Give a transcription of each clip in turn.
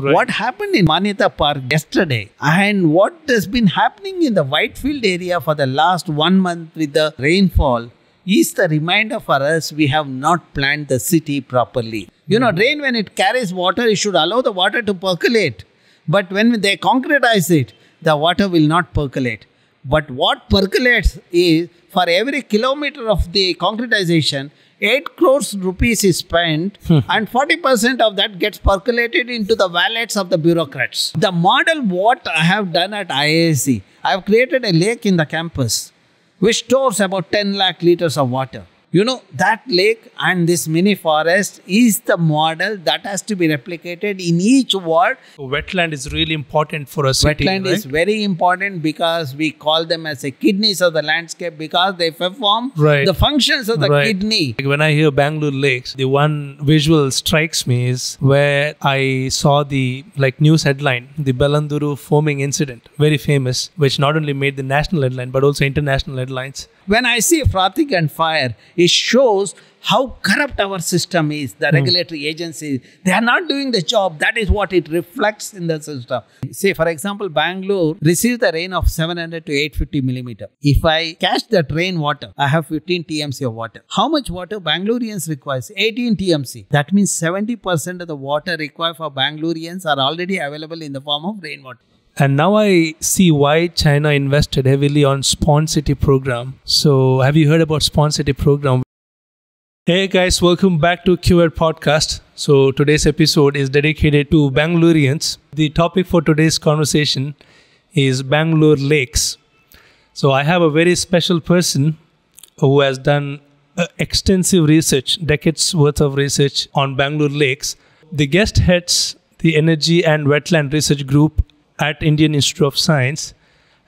Right. What happened in Manyata Park yesterday and what has been happening in the Whitefield area for the last 1 month with the rainfall is the reminder for us we have not planned the city properly. Rain, when it carries water, it should allow the water to percolate. But when they concretize it, the water will not percolate. But what percolates is, for every kilometer of the concretization, 8 crores rupees is spent and 40% of that gets percolated into the wallets of the bureaucrats. The model what I have done at IISc, I have created a lake in the campus which stores about 10 lakh liters of water. That lake and this mini forest is the model that has to be replicated in each ward. Wetland is really important for a city. Wetland is very important because we call them as the kidneys of the landscape because they perform the functions of the kidney. When I hear Bangalore lakes, the one visual strikes me is where I saw the news headline, the Bellanduru foaming incident, very famous, which not only made the national headline but also international headlines. When I see frothing and fire, it shows how corrupt our system is. The regulatory agencies, they are not doing the job. That is what it reflects in the system. Say, for example, Bangalore receives the rain of 700 to 850 millimeter. If I catch that rain water, I have 15 TMC of water. How much water Bangaloreans requires? 18 TMC. That means 70% of the water required for Bangaloreans are already available in the form of rainwater. And now I see why China invested heavily on Spawn City program. So have you heard about Spawn City program? Hey guys, welcome back to QR podcast. So today's episode is dedicated to Bangaloreans. The topic for today's conversation is Bangalore lakes. So I have a very special person who has done extensive research, decades worth of research on Bangalore lakes. The guest heads the Energy and Wetland Research Group at Indian Institute of Science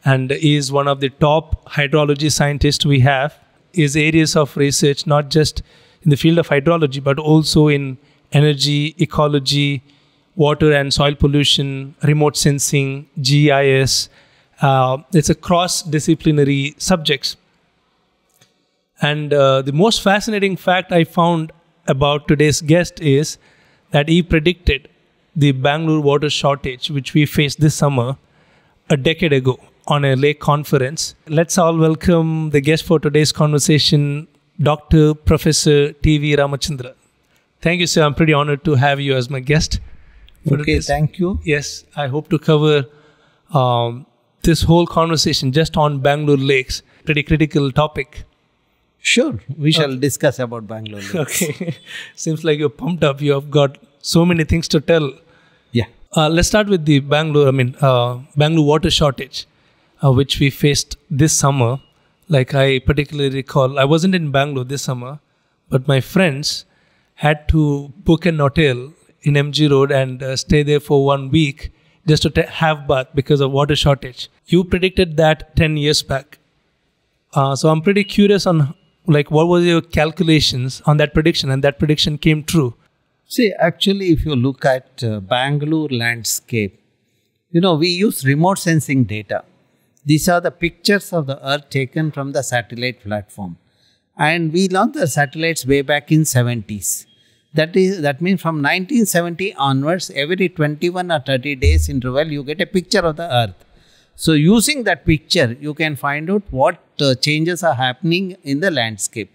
and is one of the top hydrology scientists we have. His areas of research not just in the field of hydrology but also in energy, ecology, water and soil pollution, remote sensing, GIS. It's a cross-disciplinary subjects. And the most fascinating fact I found about today's guest is that he predicted the Bangalore water shortage, which we faced this summer, a decade ago on a lake conference. Let's all welcome the guest for today's conversation, Dr. Professor T V Ramachandra. Thank you, sir. I'm pretty honored to have you as my guest. Okay, thank you. Yes, I hope to cover this whole conversation just on Bangalore lakes. Pretty critical topic. Sure, we shall discuss about Bangalore lakes. Okay, seems like you're pumped up. You have got so many things to tell. Yeah. Let's start with the Bangalore water shortage, which we faced this summer. Like I particularly recall, I wasn't in Bangalore this summer, but my friends had to book an hotel in MG Road and stay there for 1 week just to have bath because of water shortage. You predicted that 10 years back. So I'm pretty curious on what were your calculations on that prediction, and that prediction came true. See, actually, if you look at Bangalore landscape, we use remote sensing data. These are the pictures of the earth taken from the satellite platform. And we launched the satellites way back in 70s. That means from 1970 onwards, every 21 or 30 days interval, you get a picture of the earth. So using that picture, you can find out what changes are happening in the landscape.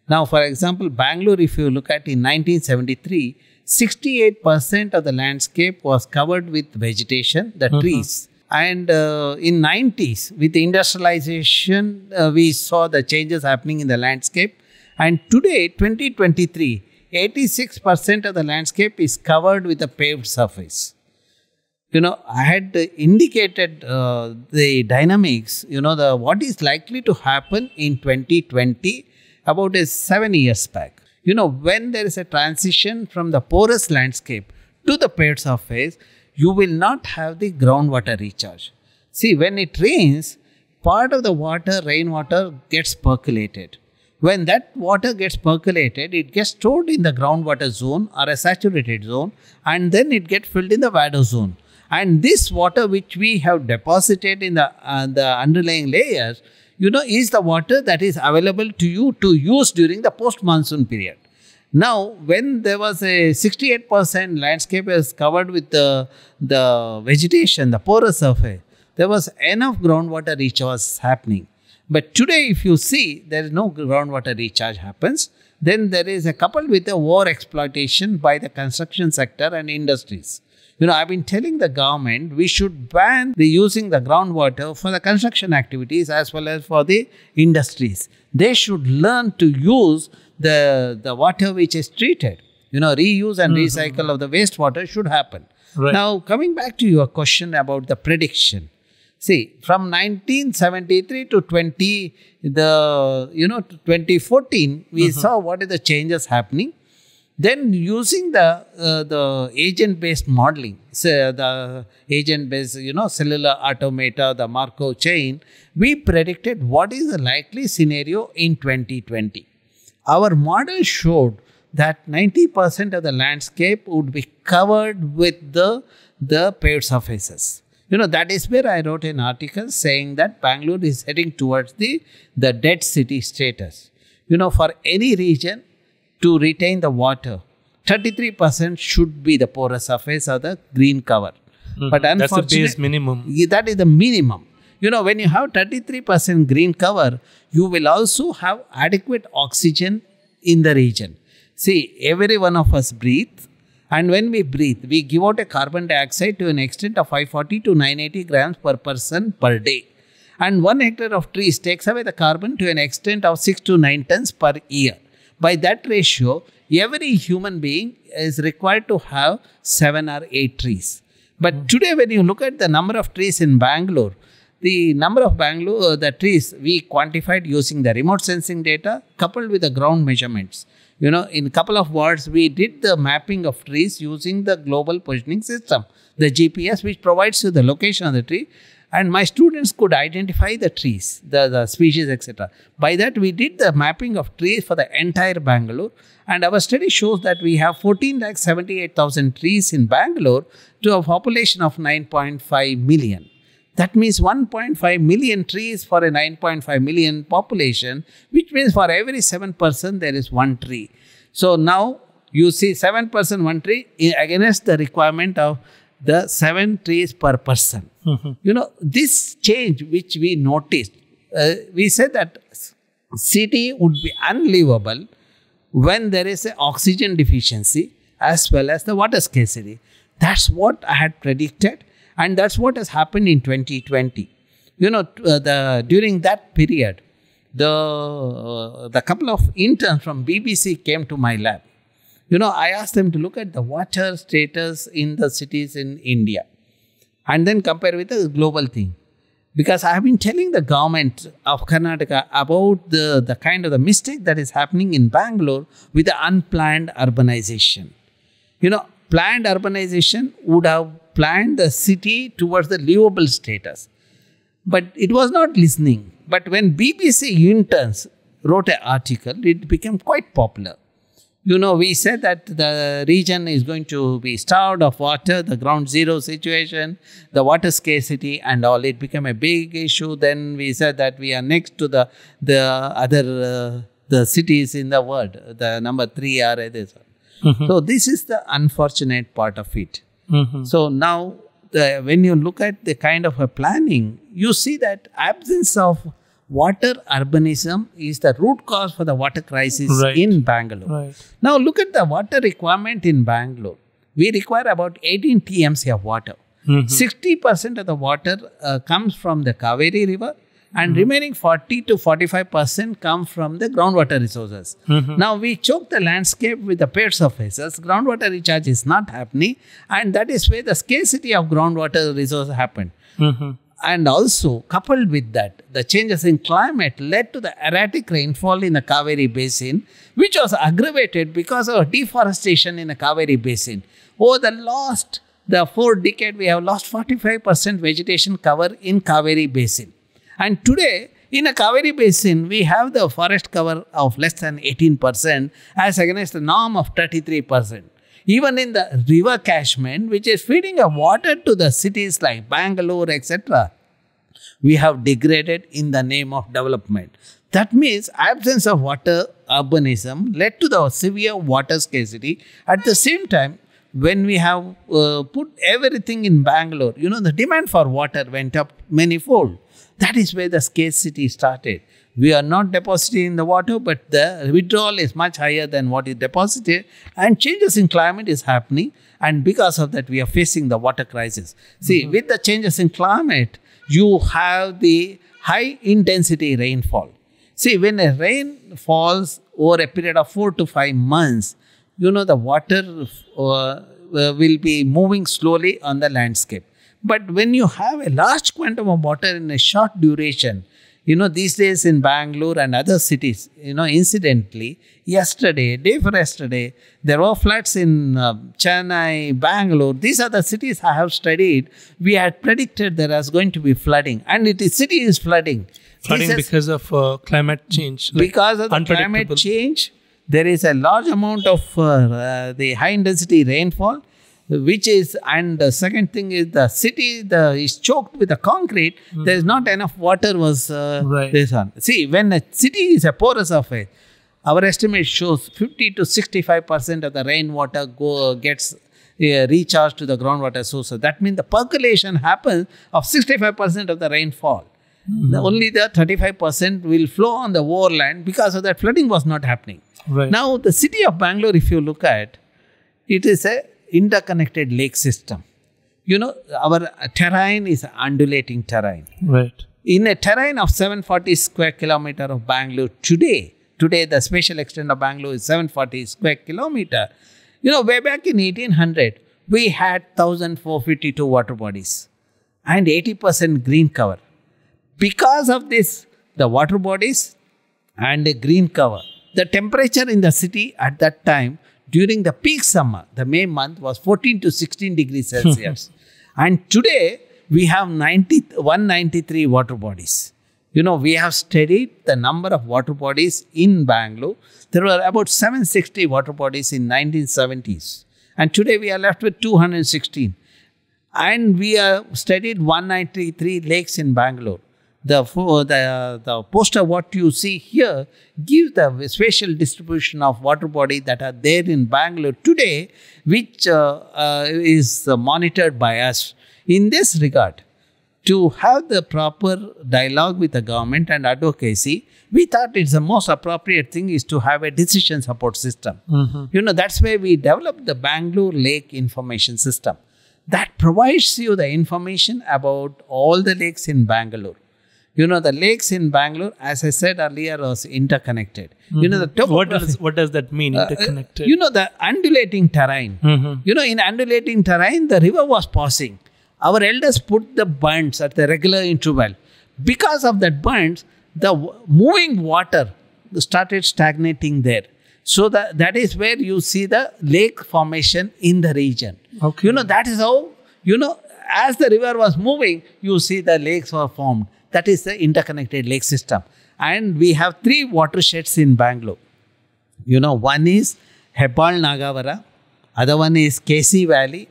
Now, for example, Bangalore, if you look at in 1973, 68% of the landscape was covered with vegetation, the trees. And in 90s, with industrialization, we saw the changes happening in the landscape. And today, 2023, 86% of the landscape is covered with a paved surface. I had indicated the dynamics, what is likely to happen in 2020 about 7 years back. When there is a transition from the porous landscape to the paved surface, you will not have the groundwater recharge. See, when it rains, part of the rainwater gets percolated. When that water gets percolated, it gets stored in the groundwater zone or a saturated zone, and then it gets filled in the vado zone. And this water which we have deposited in the underlying layers, is the water that is available to you to use during the post-monsoon period. Now, when there was a 68% landscape is covered with the vegetation, the porous surface, there was enough groundwater recharge was happening. But today, if you see, there is no groundwater recharge happens. Then there is a coupled with the over exploitation by the construction sector and industries. I've been telling the government we should ban the using the groundwater for the construction activities as well as for the industries. They should learn to use the water which is treated. Reuse and recycle of the wastewater should happen. Right. Now, coming back to your question about the prediction. See, from 1973 to 2014, we saw what are the changes happening. Then using the agent-based modeling, so the agent-based, cellular automata, the Markov chain, we predicted what is the likely scenario in 2020. Our model showed that 90% of the landscape would be covered with the paved surfaces. That is where I wrote an article saying that Bangalore is heading towards the dead city status. For any region to retain the water, 33% should be the porous surface or the green cover. But that's the base minimum. That is the minimum. When you have 33% green cover, you will also have adequate oxygen in the region. See, every one of us breathe. And when we breathe, we give out a carbon dioxide to an extent of 540 to 980 grams per person per day. And 1 hectare of trees takes away the carbon to an extent of 6 to 9 tons per year. By that ratio, every human being is required to have 7 or 8 trees. But today, when you look at the number of trees in Bangalore, the number of the trees we quantified using the remote sensing data coupled with the ground measurements. In a couple of words, we did the mapping of trees using the global positioning system, the GPS, which provides you the location of the tree. And my students could identify the trees, the species, etc. By that, we did the mapping of trees for the entire Bangalore. And our study shows that we have 14,78,000 trees in Bangalore to a population of 9.5 million. That means 1.5 million trees for a 9.5 million population, which means for every 7 person, there is 1 tree. So now you see 7 person, 1 tree against the requirement of the 7 trees per person. This change which we noticed, we said that city would be unlivable when there is an oxygen deficiency as well as the water scarcity. That's what I had predicted. And that's what has happened in 2020. During that period, the couple of interns from BBC came to my lab. I asked them to look at the water status in the cities in India and then compare with the global thing. Because I have been telling the government of Karnataka about the kind of the mistake that is happening in Bangalore with the unplanned urbanization. Planned urbanization would have planned the city towards the livable status. But it was not listening. But when BBC interns wrote an article, it became quite popular. We said that the region is going to be starved of water, the ground zero situation, the water scarcity and all. It became a big issue. Then we said that we are next to the other the cities in the world. The number 3 are this. So this is the unfortunate part of it. So now when you look at the kind of a planning, you see that absence of water urbanism is the root cause for the water crisis in Bangalore. Now look at the water requirement in Bangalore. We require about 18 TMC of water. 60% of the water comes from the Kaveri river and remaining 40 to 45% come from the groundwater resources. Now we choke the landscape with the paved surfaces. Groundwater recharge is not happening, and that is where the scarcity of groundwater resource happened. And also, coupled with that, the changes in climate led to the erratic rainfall in the Kaveri basin, which was aggravated because of deforestation in the Kaveri basin. Over the 4 decades, we have lost 45% vegetation cover in Kaveri basin. And today, in a Kaveri basin, we have the forest cover of less than 18% as against the norm of 33%. Even in the river catchment, which is feeding of water to the cities like Bangalore, etc., we have degraded in the name of development. That means absence of water urbanism led to the severe water scarcity. At the same time, when we have put everything in Bangalore, the demand for water went up manifold. That is where the scarcity started. We are not depositing the water, but the withdrawal is much higher than what is deposited, and changes in climate is happening, and because of that, we are facing the water crisis. See, with the changes in climate, you have the high intensity rainfall. See, when a rain falls over a period of 4 to 5 months, the water will be moving slowly on the landscape. But when you have a large quantum of water in a short duration, these days in Bangalore and other cities, incidentally, day before yesterday, there were floods in Chennai, Bangalore. These are the cities I have studied. We had predicted there was going to be flooding, and city is flooding. Flooding because of climate change. Because of the climate change, there is a large amount of the high intensity rainfall, and the second thing is the city is choked with the concrete. There is not enough water this one. See, when a city is a porous surface, our estimate shows 50 to 65% of the rainwater gets recharged to the groundwater sources. That means the percolation happens of 65% of the rainfall. Only the 35% will flow on the overland. Because of that, flooding was not happening. Right. Now, the city of Bangalore, if you look at, it is a interconnected lake system. Our terrain is undulating terrain. Right. In a terrain of 740 square kilometer of Bangalore today the spatial extent of Bangalore is 740 square kilometer. Way back in 1800, we had 1,452 water bodies and 80% green cover. Because of this, the water bodies and the green cover, the temperature in the city at that time during the peak summer, the May month, was 14 to 16 degrees Celsius. And today, we have 193 water bodies. We have studied the number of water bodies in Bangalore. There were about 760 water bodies in 1970s. And today, we are left with 216. And we have studied 193 lakes in Bangalore. The poster what you see here gives the spatial distribution of water bodies that are there in Bangalore today, which is monitored by us. In this regard, to have the proper dialogue with the government and advocacy, we thought it's the most appropriate thing is to have a decision support system. That's why we developed the Bangalore Lake Information System. That provides you the information about all the lakes in Bangalore. The lakes in Bangalore, as I said earlier, was interconnected. What does that mean, interconnected? The undulating terrain. In undulating terrain, the river was passing. Our elders put the bunds at the regular interval. Because of that bunds, the moving water started stagnating there. So that is where you see the lake formation in the region. Okay. That is how, as the river was moving, you see the lakes were formed. That is the interconnected lake system. And we have 3 watersheds in Bangalore. One is Hebbal Nagavara, other one is KC Valley,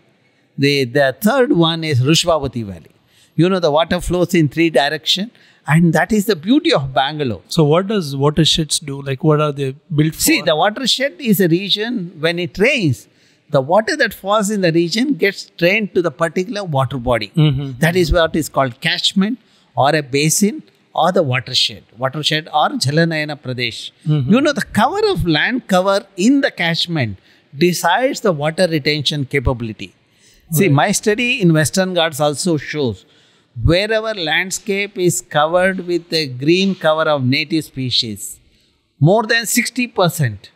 the third one is Rushvavati Valley. The water flows in 3 directions, and that is the beauty of Bangalore. So what does watersheds do? Like, what are they built for? See, the watershed is a region, when it rains, the water that falls in the region gets drained to the particular water body. That is what is called catchment, or a basin, or the watershed or Jalanayana Pradesh. The cover of land cover in the catchment decides the water retention capability. See, my study in Western Ghats also shows wherever landscape is covered with a green cover of native species, more than 60%,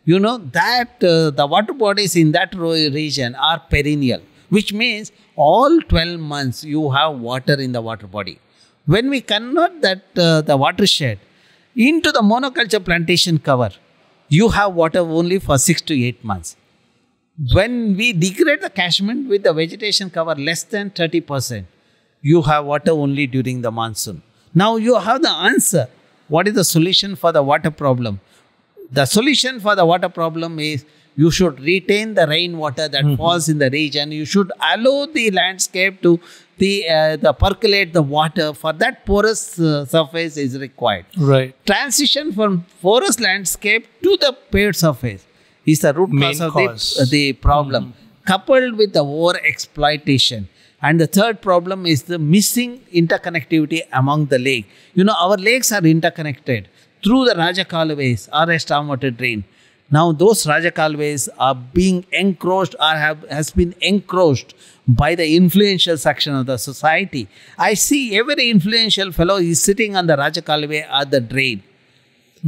the water bodies in that region are perennial, which means all 12 months you have water in the water body. When we convert the watershed into the monoculture plantation cover, you have water only for 6 to 8 months. When we degrade the catchment with the vegetation cover less than 30%, you have water only during the monsoon. Now you have the answer. What is the solution for the water problem? The solution for the water problem is You should retain the rainwater that falls in the region. You should allow the landscape to the percolate the water. For that, porous surface is required. Right. Transition from porous landscape to the paved surface is the root Main cause of the problem, coupled with the over exploitation. And the third problem is the missing interconnectivity among the lake. Our lakes are interconnected through the Rajakaluways or a stormwater drain. Now those Rajakaluways are being encroached or has been encroached by the influential section of the society. I see every influential fellow is sitting on the Rajakalway or the drain.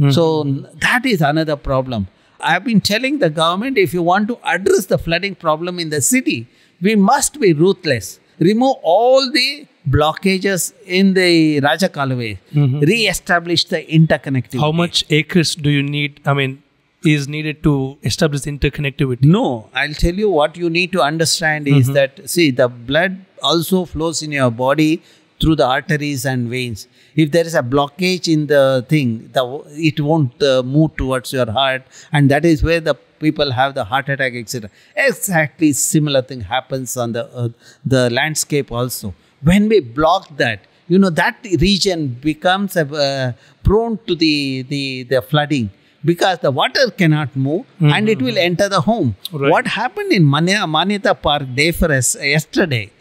So that is another problem. I have been telling the government, if you want to address the flooding problem in the city, we must be ruthless. Remove all the blockages in the Rajakalway. Re-establish the interconnectivity. How much acres do you need? Is needed to establish interconnectivity? No, I'll tell you what you need to understand is that, see, the blood also flows in your body through the arteries and veins. If there is a blockage in the thing, it won't move towards your heart, and that is where the people have the heart attack, etc. Exactly similar thing happens on the landscape also. When we block that, that region becomes prone to the flooding. Because the water cannot move and it will enter the home. Right. What happened in Manyata Park Day Forest yesterday,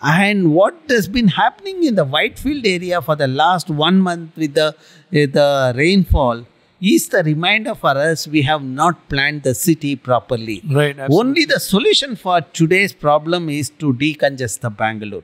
and what has been happening in the Whitefield area for the last 1 month with the rainfall, is the reminder for us we have not planned the city properly. Right. Absolutely. Only the solution for today's problem is to decongest the Bangalore.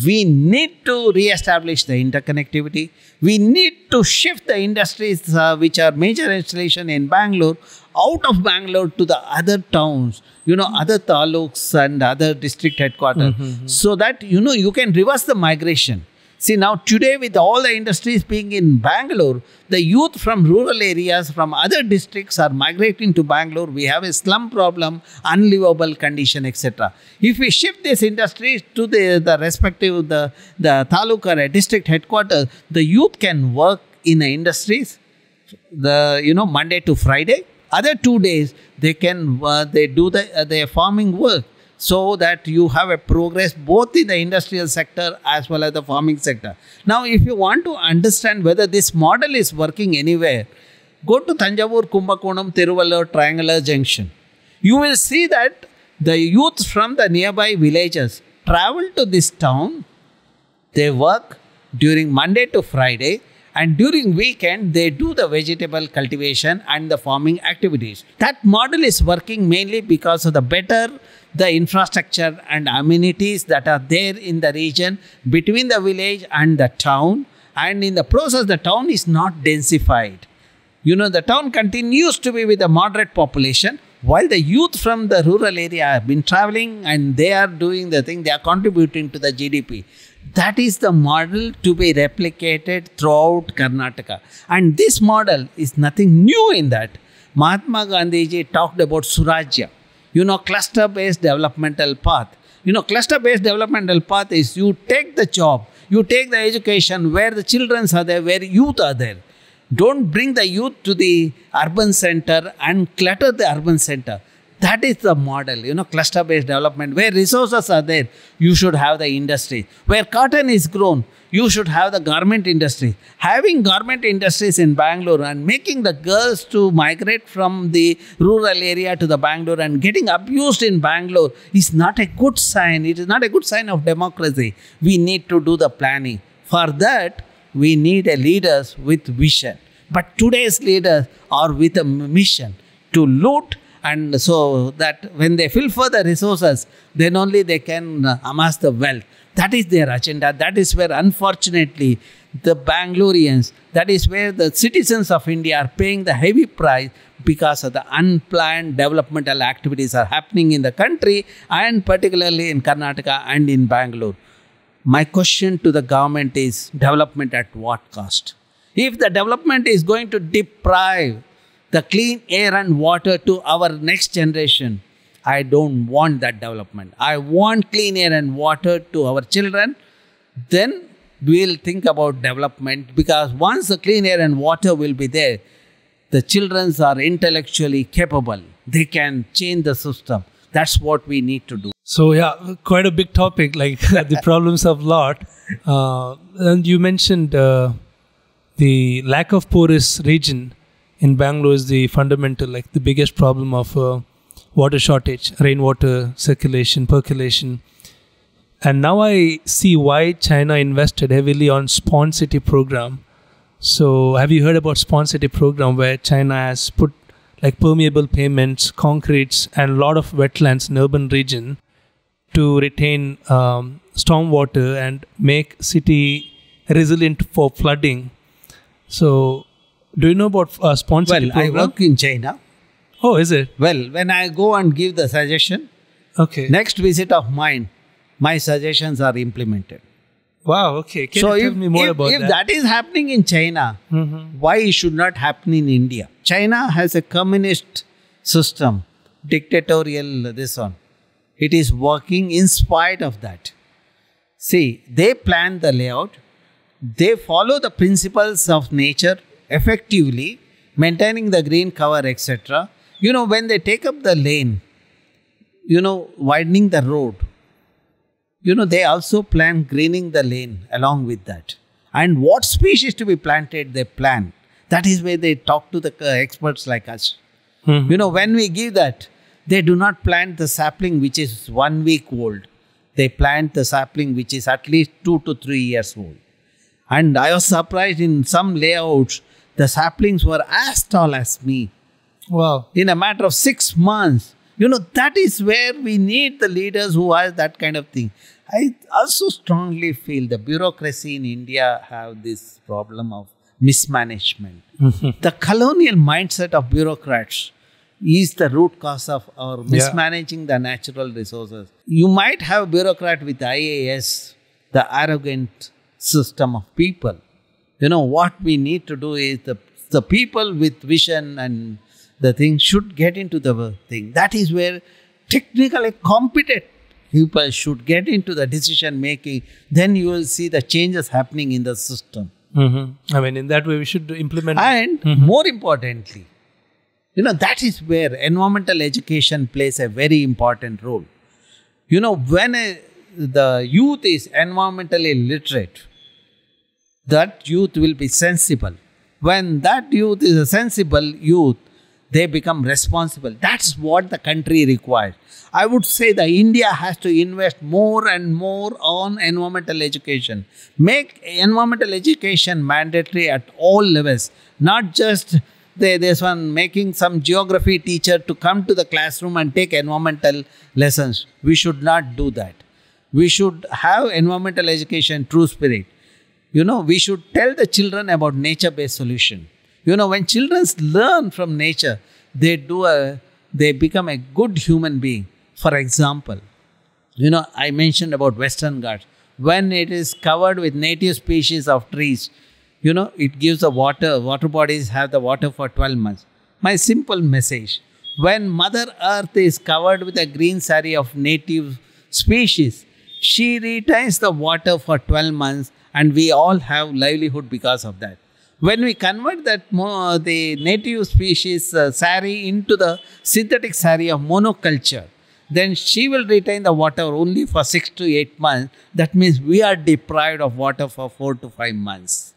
We need to re-establish the interconnectivity. We need to shift the industries which are major installation in Bangalore out of Bangalore to the other towns, other taluks and other district headquarters, so that, you can reverse the migration. See, now today with all the industries being in Bangalore, the youth from rural areas, from other districts are migrating to Bangalore. We have a slum problem, unlivable condition, etc. If we shift these industries to the respective, the taluk or a district headquarters, the youth can work in the industries, Monday to Friday. Other 2 days, they do their farming work. So that you have a progress both in the industrial sector as well as the farming sector. Now, if you want to understand whether this model is working anywhere, go to Thanjavur, Kumbakonam, Tiruvallur, Triangular Junction. You will see that the youth from the nearby villages travel to this town. They work during Monday to Friday, and during weekend they do the vegetable cultivation and the farming activities. That model is working mainly because of the infrastructure and amenities that are there in the region between the village and the town, and in the process the town is not densified. The town continues to be with a moderate population, while the youth from the rural area have been traveling and they are doing the thing, they are contributing to the GDP. That is the model to be replicated throughout Karnataka. And this model is nothing new in that. Mahatma Gandhi ji talked about Surajya, cluster-based developmental path. Cluster-based developmental path is you take the job, you take the education where the children are there, where youth are there. Don't bring the youth to the urban center and clutter the urban center. That is the model, cluster-based development. Where resources are there, you should have the industry. Where cotton is grown, you should have the garment industry. Having garment industries in Bangalore and making the girls to migrate from the rural area to the Bangalore and getting abused in Bangalore is not a good sign. It is not a good sign of democracy. We need to do the planning. For that, we need leaders with vision. But today's leaders are with a mission to loot, and so that when they fulfill the resources, then only they can amass the wealth. That is their agenda. That is where, unfortunately, the Bangaloreans, that is where the citizens of India are paying the heavy price because of the unplanned developmental activities are happening in the country, and particularly in Karnataka and in Bangalore. My question to the government is, development at what cost? If the development is going to deprive the clean air and water to our next generation, I don't want that development. I want clean air and water to our children. Then we'll think about development, because once the clean air and water will be there, The children are intellectually capable. They can change the system. That's what we need to do. So yeah, quite a big topic, like the problems of lot. And you mentioned the lack of porous region in Bangalore is the fundamental, like the biggest problem of water shortage, rainwater circulation, percolation. And now I see why China invested heavily on Spawn City program. So have you heard about Spawn City program, where China has put like permeable pavements, concretes, and a lot of wetlands in urban region to retain stormwater and make city resilient for flooding. So do you know about Spawn City program? I work in China. Oh, is it? Well, when I go and give the suggestion, Okay. next visit of mine, my suggestions are implemented. Wow, okay. Can you tell me more about if that? that is happening in China, why it should not happen in India? China has a communist system, dictatorial this one. It is working in spite of that. See, they plan the layout. They follow the principles of nature effectively, maintaining the green cover, etc. When they take up the lane, widening the road, they also plan greening the lane along with that. And what species to be planted, they plan. That is where they talk to the experts like us. When we give that, they do not plant the sapling which is 1 week old. They plant the sapling which is at least 2 to 3 years old. And I was surprised, in some layouts, the saplings were as tall as me. Wow. In a matter of 6 months. That is where we need the leaders who are that kind of thing. I also strongly feel the bureaucracy in India have this problem of mismanagement. The colonial mindset of bureaucrats is the root cause of our mismanaging the natural resources. You might have a bureaucrat with IAS, the arrogant system of people. What we need to do is the people with vision and the thing should get into the thing. That is where technically competent people should get into the decision making. Then you will see the changes happening in the system. I mean, in that way, we should implement. And more importantly, that is where environmental education plays a very important role. When the youth is environmentally literate, that youth will be sensible. When that youth is a sensible youth, they become responsible. That's what the country requires. I would say that India has to invest more and more on environmental education. Make environmental education mandatory at all levels. Not just there's one making some geography teacher to come to the classroom and take environmental lessons. We should not do that. We should have environmental education, true spirit. We should tell the children about nature-based solution. When children learn from nature, they become a good human being. For example, I mentioned about Western Ghats. When it is covered with native species of trees, it gives the water bodies have the water for 12 months. My simple message, when Mother Earth is covered with a green saree of native species, she retains the water for 12 months and we all have livelihood because of that. When we convert the native species saree into the synthetic saree of monoculture, then she will retain the water only for 6 to 8 months. That means we are deprived of water for 4 to 5 months.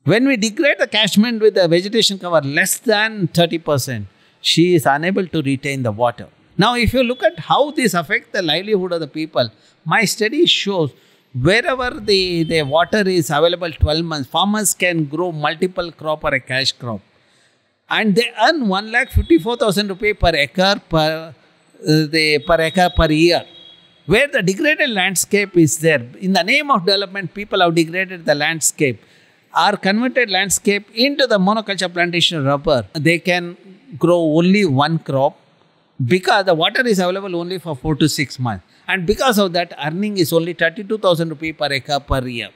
When we degrade the catchment with the vegetation cover less than 30%, she is unable to retain the water. Now, if you look at how this affects the livelihood of the people, my study shows wherever the water is available 12 months, farmers can grow multiple crop or a cash crop. And they earn 1,54,000 rupees per acre per year. Where the degraded landscape is there. In the name of development, people have degraded the landscape. Our converted landscape into the monoculture plantation rubber, they can grow only one crop because the water is available only for 4 to 6 months. And because of that, earning is only 32,000 rupees per acre per year.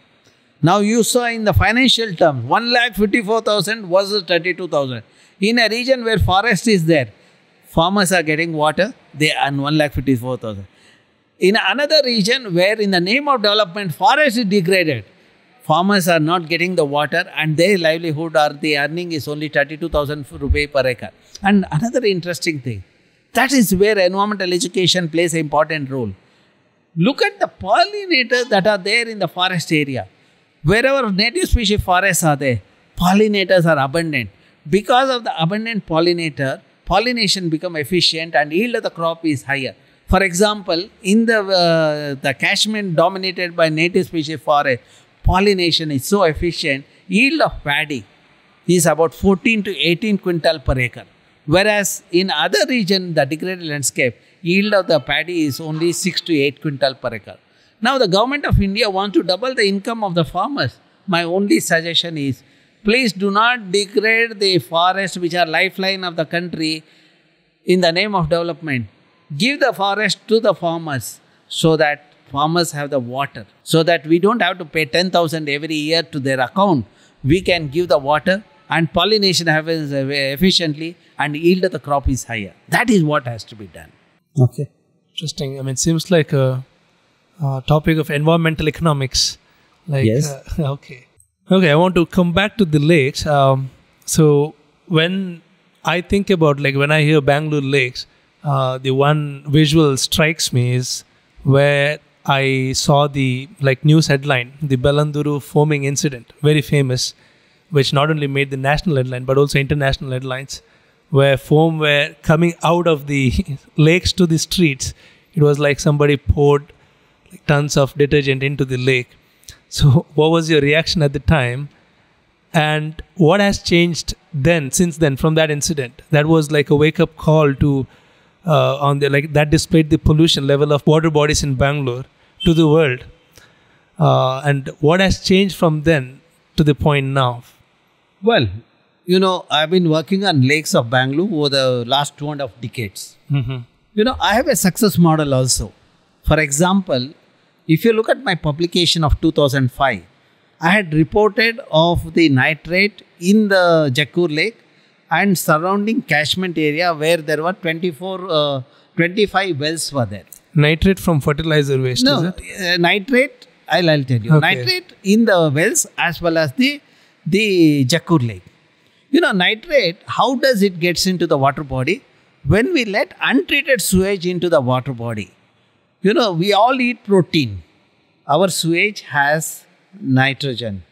Now you saw in the financial terms, 1,54,000 versus 32,000. In a region where forest is there, farmers are getting water, they earn 1,54,000. In another region where in the name of development, forest is degraded, farmers are not getting the water and their livelihood or the earning is only 32,000 rupee per acre. And another interesting thing, that is where environmental education plays an important role. Look at the pollinators that are there in the forest area. Wherever native species forests are there, pollinators are abundant. Because of the abundant pollinator, pollination become efficient and yield of the crop is higher. For example, in the catchment dominated by native species forest, pollination is so efficient, yield of paddy is about 14 to 18 quintal per acre. Whereas in other regions, the degraded landscape, yield of the paddy is only 6 to 8 quintal per acre. Now the government of India wants to double the income of the farmers. My only suggestion is, please do not degrade the forests which are lifeline of the country in the name of development. Give the forest to the farmers so that farmers have the water, so that we don't have to pay 10,000 every year to their account. We can give the water and pollination happens efficiently and yield of the crop is higher. That is what has to be done. Okay. Interesting. I mean, it seems like a topic of environmental economics. Like, yes. Okay. Okay, I want to come back to the lakes. So when I think about, like, when I hear Bangalore lakes, the one visual strikes me is where I saw the news headline, the Bellanduru foaming incident, very famous, which not only made the national headline but also international headlines, where foam were coming out of the lakes to the streets. It was like somebody poured tons of detergent into the lake. So what was your reaction at the time? And what has changed since then, from that incident? That was like a wake-up call to, that displayed the pollution level of water bodies in Bangalore to the world. And what has changed from then to the point now? Well, I've been working on lakes of Bangalore over the last 2.5 decades. Mm-hmm. I have a success model also. For example, if you look at my publication of 2005, I had reported of the nitrate in the Jakkur Lake and surrounding catchment area where there were 25 wells were there. Nitrate from fertilizer waste, no, is it? Nitrate, I'll tell you. Okay. Nitrate in the wells as well as the Jakkur Lake. Nitrate, how does it gets into the water body? When we let untreated sewage into the water body, we all eat protein. Our sewage has nitrogen.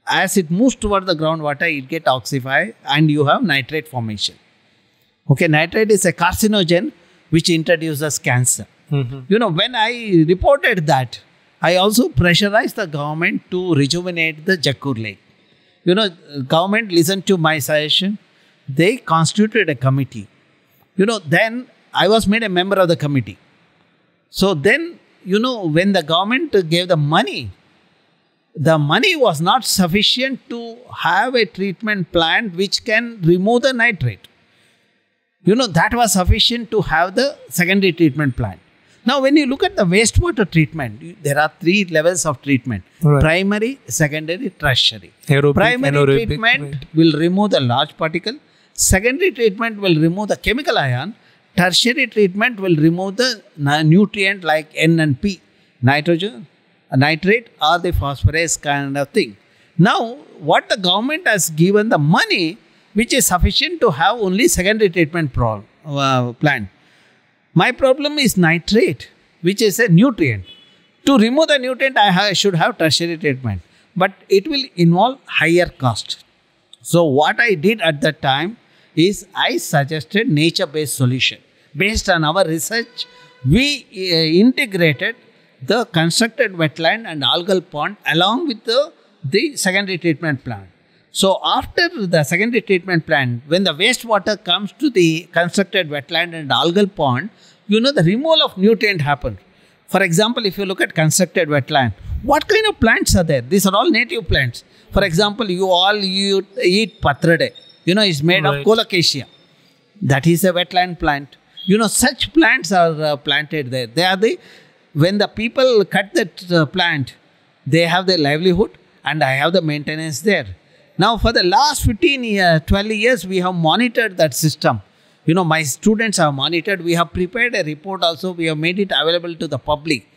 As it moves toward the groundwater, it gets oxidified and you have nitrate formation. Okay, nitrate is a carcinogen which introduces cancer. Mm-hmm. When I reported that, I also pressurized the government to rejuvenate the Jakkur Lake. Government listened to my suggestion. They constituted a committee. Then I was made a member of the committee. So then, when the government gave the money was not sufficient to have a treatment plant which can remove the nitrate. That was sufficient to have the secondary treatment plant. Now, when you look at the wastewater treatment, there are 3 levels of treatment. Right. Primary, secondary, tertiary. Aerobic, Primary anaerobic, treatment right. will remove the large particle. Secondary treatment will remove the chemical ion. Tertiary treatment will remove the nutrient like N and P, nitrogen, nitrate or the phosphorus kind of thing. Now, what the government has given the money, which is sufficient to have only secondary treatment plant. My problem is nitrate, which is a nutrient. To remove the nutrient, I should have tertiary treatment. But it will involve higher cost. So what I did at that time is I suggested nature-based solution. Based on our research, we integrated the constructed wetland and algal pond along with the secondary treatment plant. So after the secondary treatment plant, when the wastewater comes to the constructed wetland and algal pond, the removal of nutrient happens. For example, if you look at constructed wetland, what kind of plants are there? These are all native plants. For example, you eat patrade. It's made of colocasia. That is a wetland plant. Such plants are planted there. When the people cut that plant, they have their livelihood and I have the maintenance there. Now, for the last 12 years, we have monitored that system. My students have monitored. We have prepared a report also. We have made it available to the public.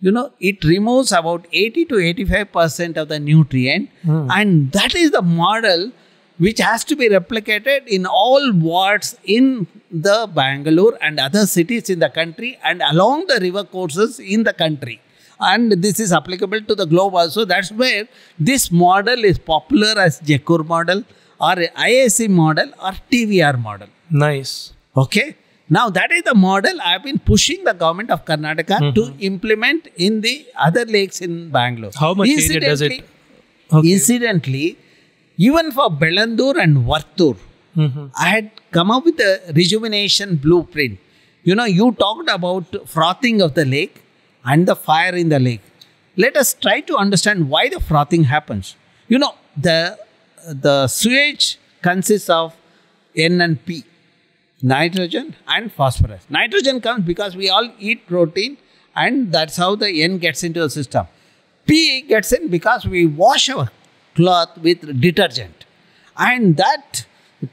it removes about 80 to 85% of the nutrient, and that is the model which has to be replicated in all wards in the Bangalore and other cities in the country and along the river courses in the country. And this is applicable to the globe also. That's where this model is popular as Jekur model or IAC model or TVR model. Nice. Okay. Now that is the model I have been pushing the government of Karnataka to implement in the other lakes in Bangalore. How much area does it? Incidentally, even for Belandur and Vartur, I had come up with a rejuvenation blueprint. You talked about frothing of the lake and the fire in the lake. Let us try to understand why the frothing happens. The sewage consists of N and P, nitrogen and phosphorus. Nitrogen comes because we all eat protein, and that's how the N gets into the system. P gets in because we wash our cloth with detergent, and that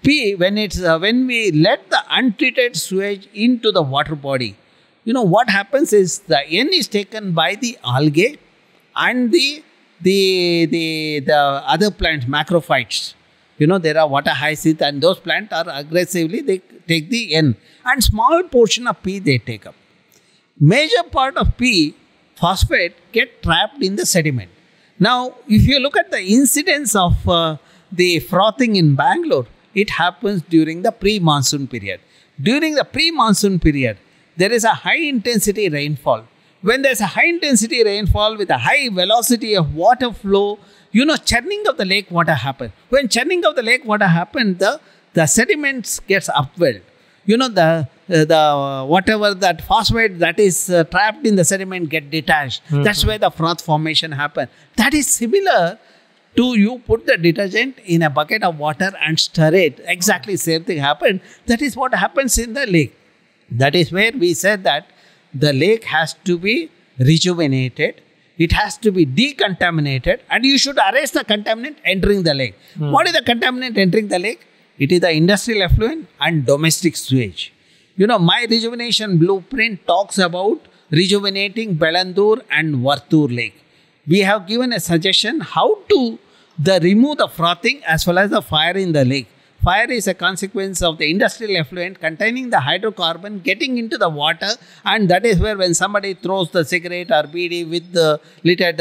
P, when we let the untreated sewage into the water body, what happens is the N is taken by the algae and the other plants, macrophytes. There are water hyacinth, and those plants are aggressively, they take the N, and small portion of P they take up. Major part of P, phosphate, get trapped in the sediment. Now, if you look at the incidence of the frothing in Bangalore, it happens during the pre-monsoon period. During the pre-monsoon period, there is a high intensity rainfall. When there is a high intensity rainfall with a high velocity of water flow, churning of the lake water happens. When churning of the lake water happens, the sediments gets upwelled. Whatever that phosphate that is trapped in the sediment get detached. That's where the froth formation happens. That is similar to you put the detergent in a bucket of water and stir it. Exactly same thing happened. That is what happens in the lake. That is where we said that the lake has to be rejuvenated. It has to be decontaminated, and you should arrest the contaminant entering the lake. What is the contaminant entering the lake? It is the industrial effluent and domestic sewage. My rejuvenation blueprint talks about rejuvenating Belandur and Vartur lake. We have given a suggestion how to remove the frothing as well as the fire in the lake. Fire is a consequence of the industrial effluent containing the hydrocarbon getting into the water, and that is where when somebody throws the cigarette or BD with the littered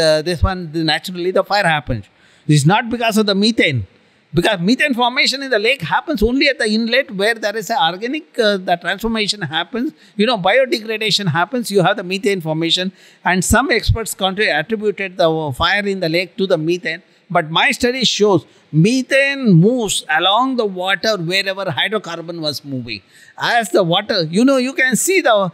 naturally the fire happens. This is not because of the methane. Because methane formation in the lake happens only at the inlet where there is an organic, the transformation happens, biodegradation happens, you have the methane formation, and some experts attributed the fire in the lake to the methane. But my study shows methane moves along the water wherever hydrocarbon was moving. As the water, you can see the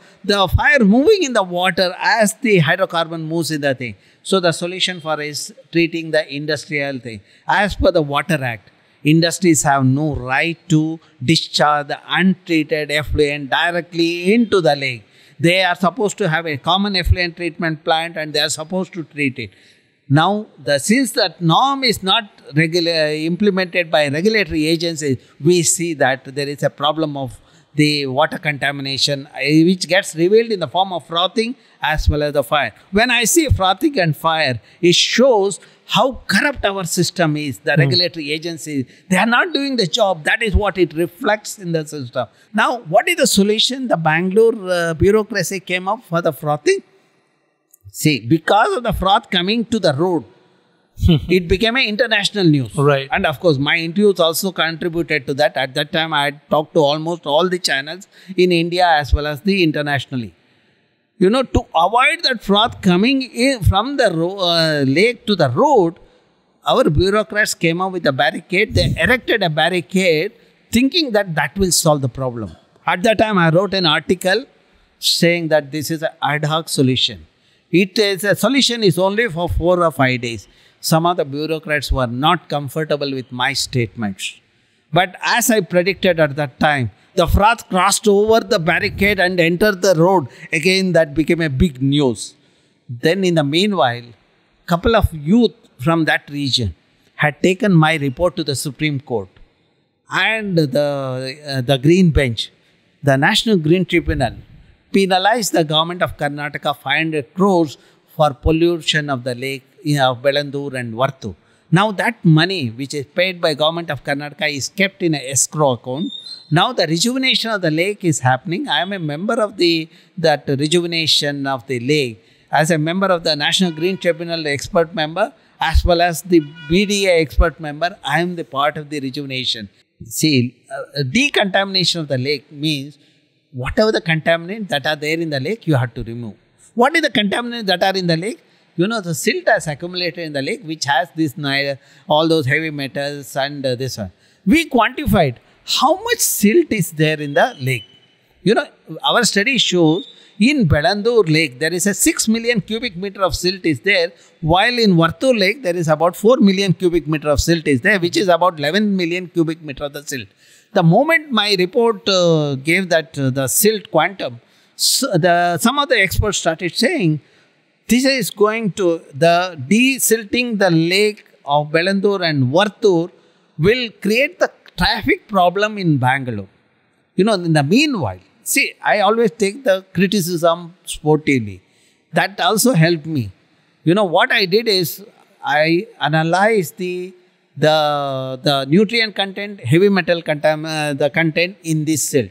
fire moving in the water as the hydrocarbon moves in the thing. So the solution for is treating the industrial thing. As per the Water Act, industries have no right to discharge the untreated effluent directly into the lake. They are supposed to have a common effluent treatment plant, and they are supposed to treat it. Now, since that norm is not implemented by regulatory agencies, we see that there is a problem of the water contamination, which gets revealed in the form of frothing as well as the fire. When I see frothing and fire, it shows how corrupt our system is. The regulatory agencies, they are not doing the job. That is what it reflects in the system. Now, what is the solution the Bangalore bureaucracy came up for the frothing? See, because of the froth coming to the road, it became an international news. Right. And of course, my interviews also contributed to that. At that time, I had talked to almost all the channels in India as well as the internationally. To avoid that froth coming in from the lake to the road, our bureaucrats came up with a barricade. They erected a barricade thinking that will solve the problem. At that time, I wrote an article saying that this is an ad hoc solution. A solution is only for 4 or 5 days. Some of the bureaucrats were not comfortable with my statements. But as I predicted at that time, the froth crossed over the barricade and entered the road. Again, that became a big news. Then in the meanwhile, couple of youth from that region had taken my report to the Supreme Court. And the Green Bench, the National Green Tribunal, penalized the government of Karnataka 500 crores for pollution of the lake of Belandur and Vartur. Now that money which is paid by government of Karnataka is kept in a escrow account. Now the rejuvenation of the lake is happening. I am a member of that rejuvenation of the lake. As a member of the National Green Tribunal expert member, as well as the BDA expert member, I am the part of the rejuvenation. See, decontamination of the lake means whatever the contaminants that are there in the lake, you have to remove. What is the contaminants that are in the lake? The silt has accumulated in the lake, which has all those heavy metals and this one. We quantified how much silt is there in the lake. Our study shows in Belandur lake, there is a 6 million cubic meter of silt is there, while in Vartur lake, there is about 4 million cubic meter of silt is there, which is about 11 million cubic meter of the silt. The moment my report gave that the silt quantum, some of the experts started saying, this is going to, the desilting the lake of Belandur and Vartur will create the traffic problem in Bangalore. In the meanwhile, see, I always take the criticism sportively. That also helped me. What I did is, I analyzed the nutrient content, heavy metal content, the content in this silt.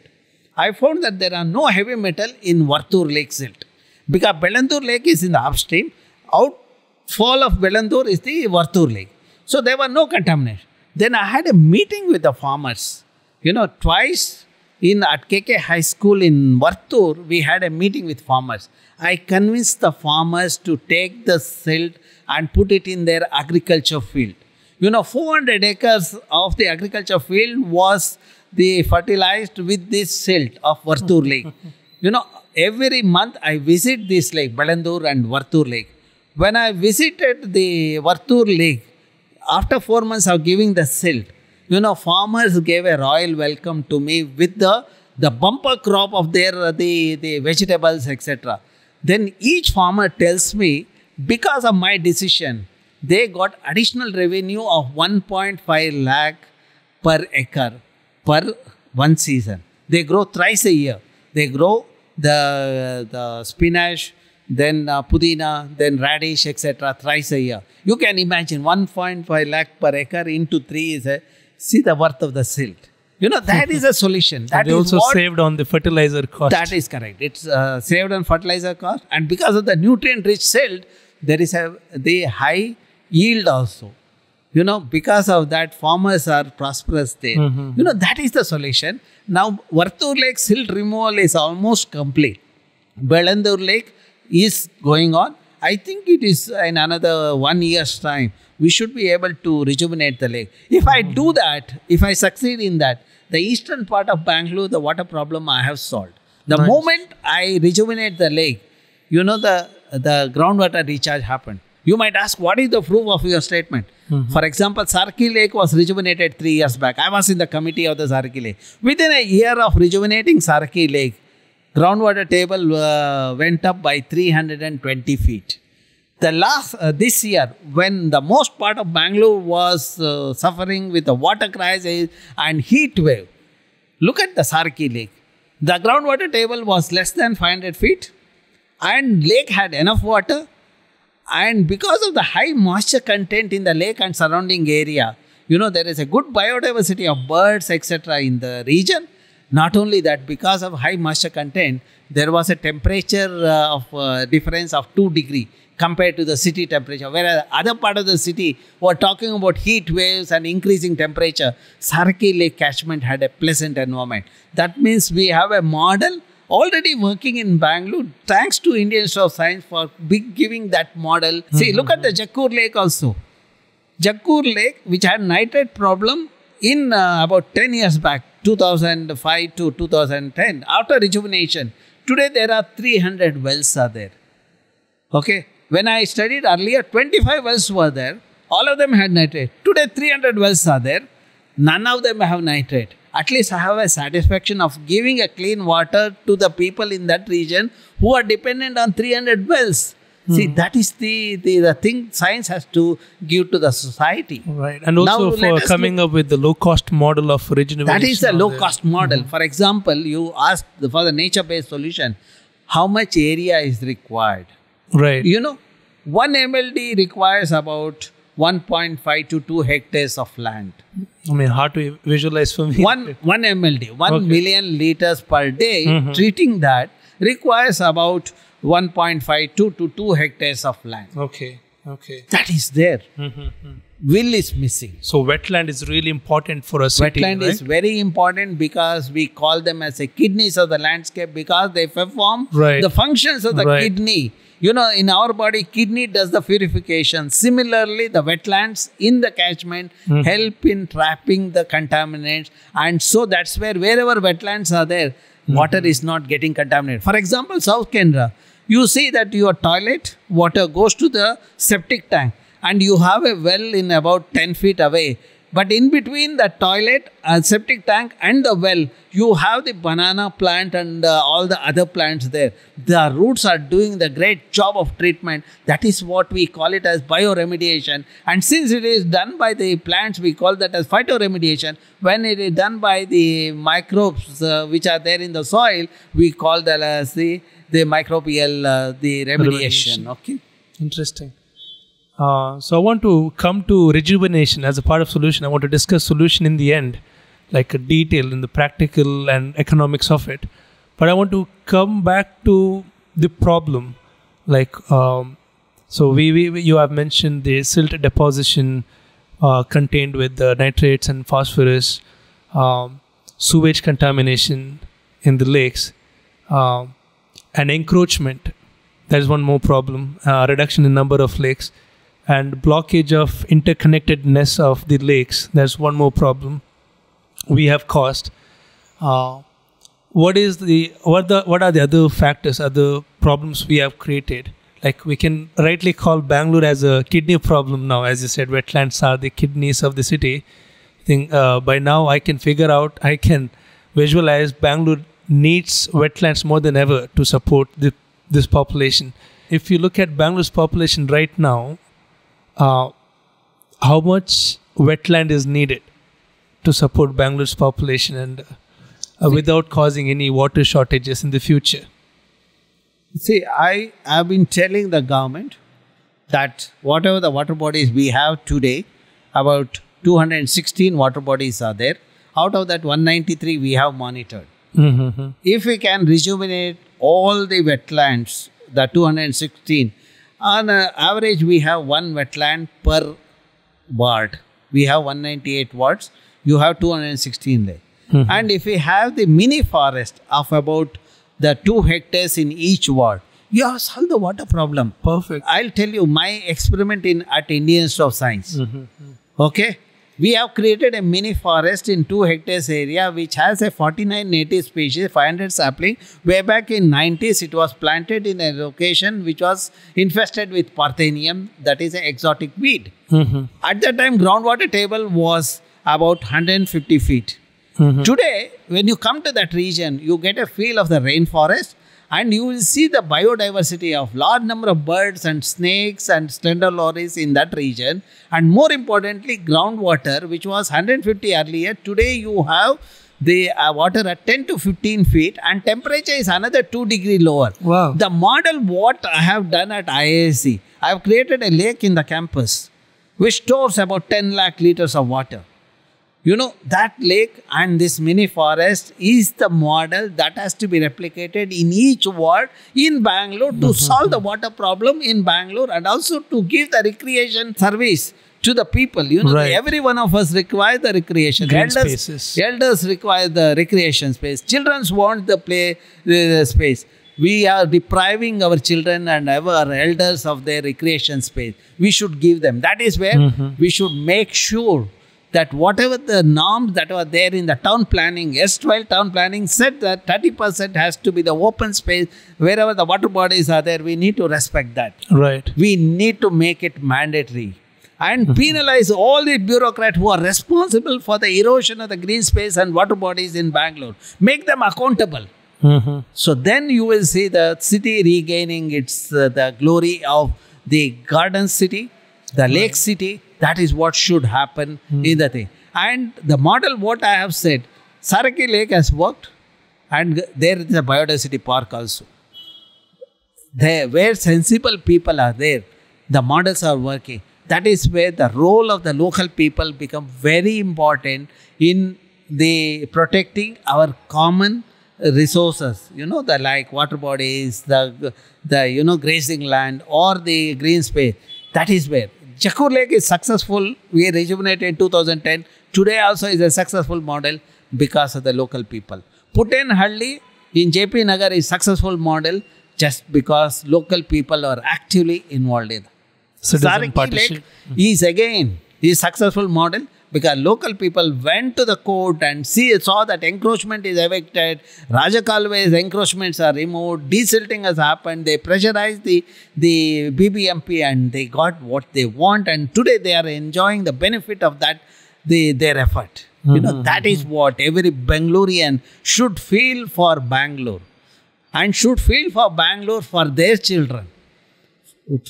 I found that there are no heavy metal in Vartur lake silt. Because Belandur lake is in the upstream, outfall of Belandur is the Vartur lake. So there were no contamination. Then I had a meeting with the farmers. Twice at KK High School in Vartur, we had a meeting with farmers. I convinced the farmers to take the silt and put it in their agriculture field. 400 acres of the agriculture field was fertilized with this silt of Vartur lake. Every month I visit this lake, Belandur and Vartur lake. When I visited the Vartur lake, after 4 months of giving the silt, farmers gave a royal welcome to me with the bumper crop of their the vegetables, etc. Then each farmer tells me, because of my decision, they got additional revenue of 1.5 lakh per acre per one season. They grow thrice a year. They grow the spinach, then pudina, then radish, etc. thrice a year. You can imagine 1.5 lakh per acre into 3 is see the worth of the silt. That is a solution. That they also saved on the fertilizer cost. That is correct. It's saved on fertilizer cost, and because of the nutrient-rich silt, there is the high yield also. Because of that, farmers are prosperous there. That is the solution. Now, Vartur Lake silt removal is almost complete. Belandur Lake is going on. I think it is in another 1 year's time, we should be able to rejuvenate the lake. If I do that, if I succeed in that, the eastern part of Bangalore, the water problem I have solved. The moment I rejuvenate the lake, the groundwater recharge happened. You might ask, what is the proof of your statement? For example, Sarki Lake was rejuvenated 3 years back. I was in the committee of the Sarki Lake. Within a year of rejuvenating Sarki Lake, groundwater table went up by 320 feet. This year, when the most part of Bangalore was suffering with the water crisis and heat wave, look at the Sarki Lake. The groundwater table was less than 500 feet and lake had enough water. And because of the high moisture content in the lake and surrounding area, there is a good biodiversity of birds, etc. in the region. Not only that, because of high moisture content, there was a temperature difference of 2 degrees compared to the city temperature. Whereas other part of the city were talking about heat waves and increasing temperature, Sarki Lake catchment had a pleasant environment. That means we have a model already working in Bangalore, thanks to Indian Institute of Science for giving that model. See, look at the Jakkur Lake also. Jakkur Lake, which had nitrate problem in about 10 years back, 2005 to 2010, after rejuvenation, today there are 300 wells are there. Okay. When I studied earlier, 25 wells were there. All of them had nitrate. Today, 300 wells are there. None of them have nitrate. At least I have a satisfaction of giving a clean water to the people in that region who are dependent on 300 wells. See, that is the thing science has to give to the society. Right. And also for coming up with the low-cost model of rejuvenation. That is a low-cost model. For example, you asked for the nature-based solution, how much area is required? Right. 1 MLD requires about 1.5 to 2 hectares of land. I mean, hard to visualize for me. 1 MLD, 1 million liters per day, treating that requires about 1.5 to 2 hectares of land. Okay. That is there. Will is missing. So wetland is really important for a city, Wetland right? is very important because we call them as the kidneys of the landscape because they perform the functions of the kidney. You know, in our body, kidney does the purification. Similarly, the wetlands in the catchment help in trapping the contaminants. And so that's wherever wetlands are there, water is not getting contaminated. For example, South Canara, you see that your toilet water goes to the septic tank and you have a well in about 10 feet away. But in between the toilet, septic tank and the well, you have the banana plant and all the other plants there. The roots are doing the great job of treatment. That is what we call it as bioremediation. And since it is done by the plants, we call that as phytoremediation. When it is done by the microbes which are there in the soil, we call that as the microbial, the remediation. Okay. Interesting. So I want to come to rejuvenation as a part of solution. I want to discuss solution in the end, like a detail in the practical and economics of it. But I want to come back to the problem. Like, so you have mentioned the silt deposition contained with the nitrates and phosphorus, sewage contamination in the lakes, and encroachment. That is one more problem. Reduction in number of lakes. And blockage of interconnectedness of the lakes. That's one more problem we have caused. What are the other factors, other problems we have created? Like we can rightly call Bangalore as a kidney problem now. As you said, wetlands are the kidneys of the city. I think by now I can visualize Bangalore needs wetlands more than ever to support this population. If you look at Bangalore's population right now, how much wetland is needed to support Bangalore's population and without causing any water shortages in the future? See, I have been telling the government that whatever the water bodies we have today, about 216 water bodies are there. Out of that, 193 we have monitored. If we can rejuvenate all the wetlands, the 216, on average, we have one wetland per ward. We have 198 wards. You have 216 there. And if we have the mini forest of about the 2 hectares in each ward, you have solved the water problem. Perfect. I'll tell you my experiment at Indian Institute of Science. Okay. We have created a mini forest in 2 hectares area which has a 49 native species, 500 sapling. Way back in 90s, it was planted in a location which was infested with Parthenium, that is an exotic weed. At that time, groundwater table was about 150 feet. Today, when you come to that region, you get a feel of the rainforest and you will see the biodiversity of large number of birds and snakes and slender lories in that region. And more importantly, groundwater, which was 150 earlier, today you have the water at 10 to 15 feet and temperature is another 2 degrees lower. Wow. The model what I have done at IISc, I have created a lake in the campus which stores about 10 lakh liters of water. You know, that lake and this mini forest is the model that has to be replicated in each ward in Bangalore to solve the water problem in Bangalore and also to give the recreation service to the people. You know, every one of us requires the recreation. Elders require the recreation space. Children want the play space. We are depriving our children and our elders of their recreation space. We should give them. That is where we should make sure that whatever the norms that were there in the town planning, S12 town planning said that 30% has to be the open space. Wherever the water bodies are there, we need to respect that. Right. We need to make it mandatory and penalize all the bureaucrats who are responsible for the erosion of the green space and water bodies in Bangalore. Make them accountable. So then you will see the city regaining its the glory of the garden city, the lake city. That is what should happen in the thing. And the model, what I have said, Saraki Lake has worked and there is a biodiversity park also. There, where sensible people are there, The models are working. That is where the role of the local people become very important in the protecting our common resources, the like water bodies, the grazing land or the green space. That is where Jakur Lake is successful. We rejuvenated in 2010. Today also is a successful model because of the local people. Putten Halli in JP Nagar is successful model just because local people are actively involved in it. Citizen Lake is successful model because local people went to the court and saw that encroachment is evicted, Rajakalwe's encroachments are removed, desilting has happened, they pressurized the BBMP and they got what they want, and today they are enjoying the benefit of that, their effort. That is what every Bangalorean should feel for Bangalore and should feel for Bangalore for their children.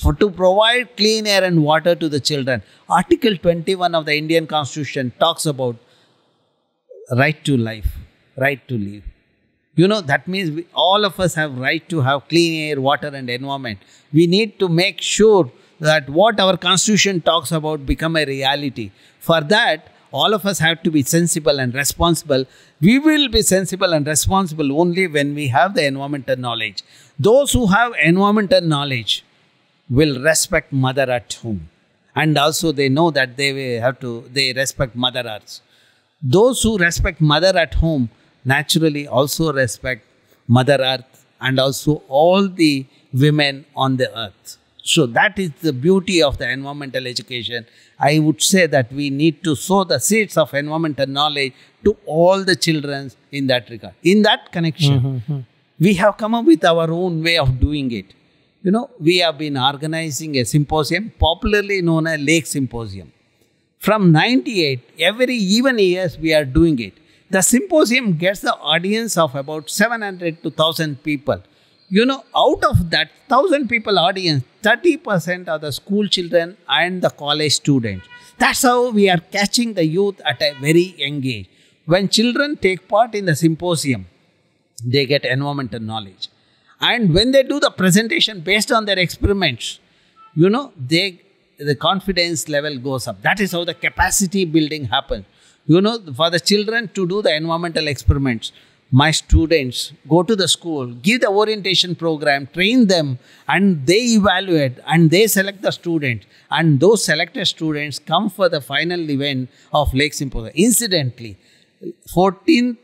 To provide clean air and water to the children. Article 21 of the Indian Constitution talks about right to life, right to live. That means all of us have right to have clean air, water and environment. We need to make sure that what our Constitution talks about become a reality. For that, all of us have to be sensible and responsible. We will be sensible and responsible only when we have the environmental knowledge. Those who have environmental knowledge will respect mother at home, and also they know that they respect mother earth. Those who respect mother at home naturally also respect mother earth and also all the women on the earth. So that is the beauty of the environmental education. I would say that we need to sow the seeds of environmental knowledge to all the children in that regard. In that connection, we have come up with our own way of doing it. We have been organizing a symposium, popularly known as Lake Symposium. From 98, every even years we are doing it. The symposium gets the audience of about 700 to 1,000 people. Out of that 1,000 people audience, 30% are the school children and the college students. That's how we are catching the youth at a very young age. When children take part in the symposium, they get environmental knowledge. And when they do the presentation based on their experiments, the confidence level goes up. That is how the capacity building happens. For the children to do the environmental experiments, my students go to the school, give the orientation program, train them, and they evaluate and they select the students. And those selected students come for the final event of Lake Symposium. Incidentally, 14th,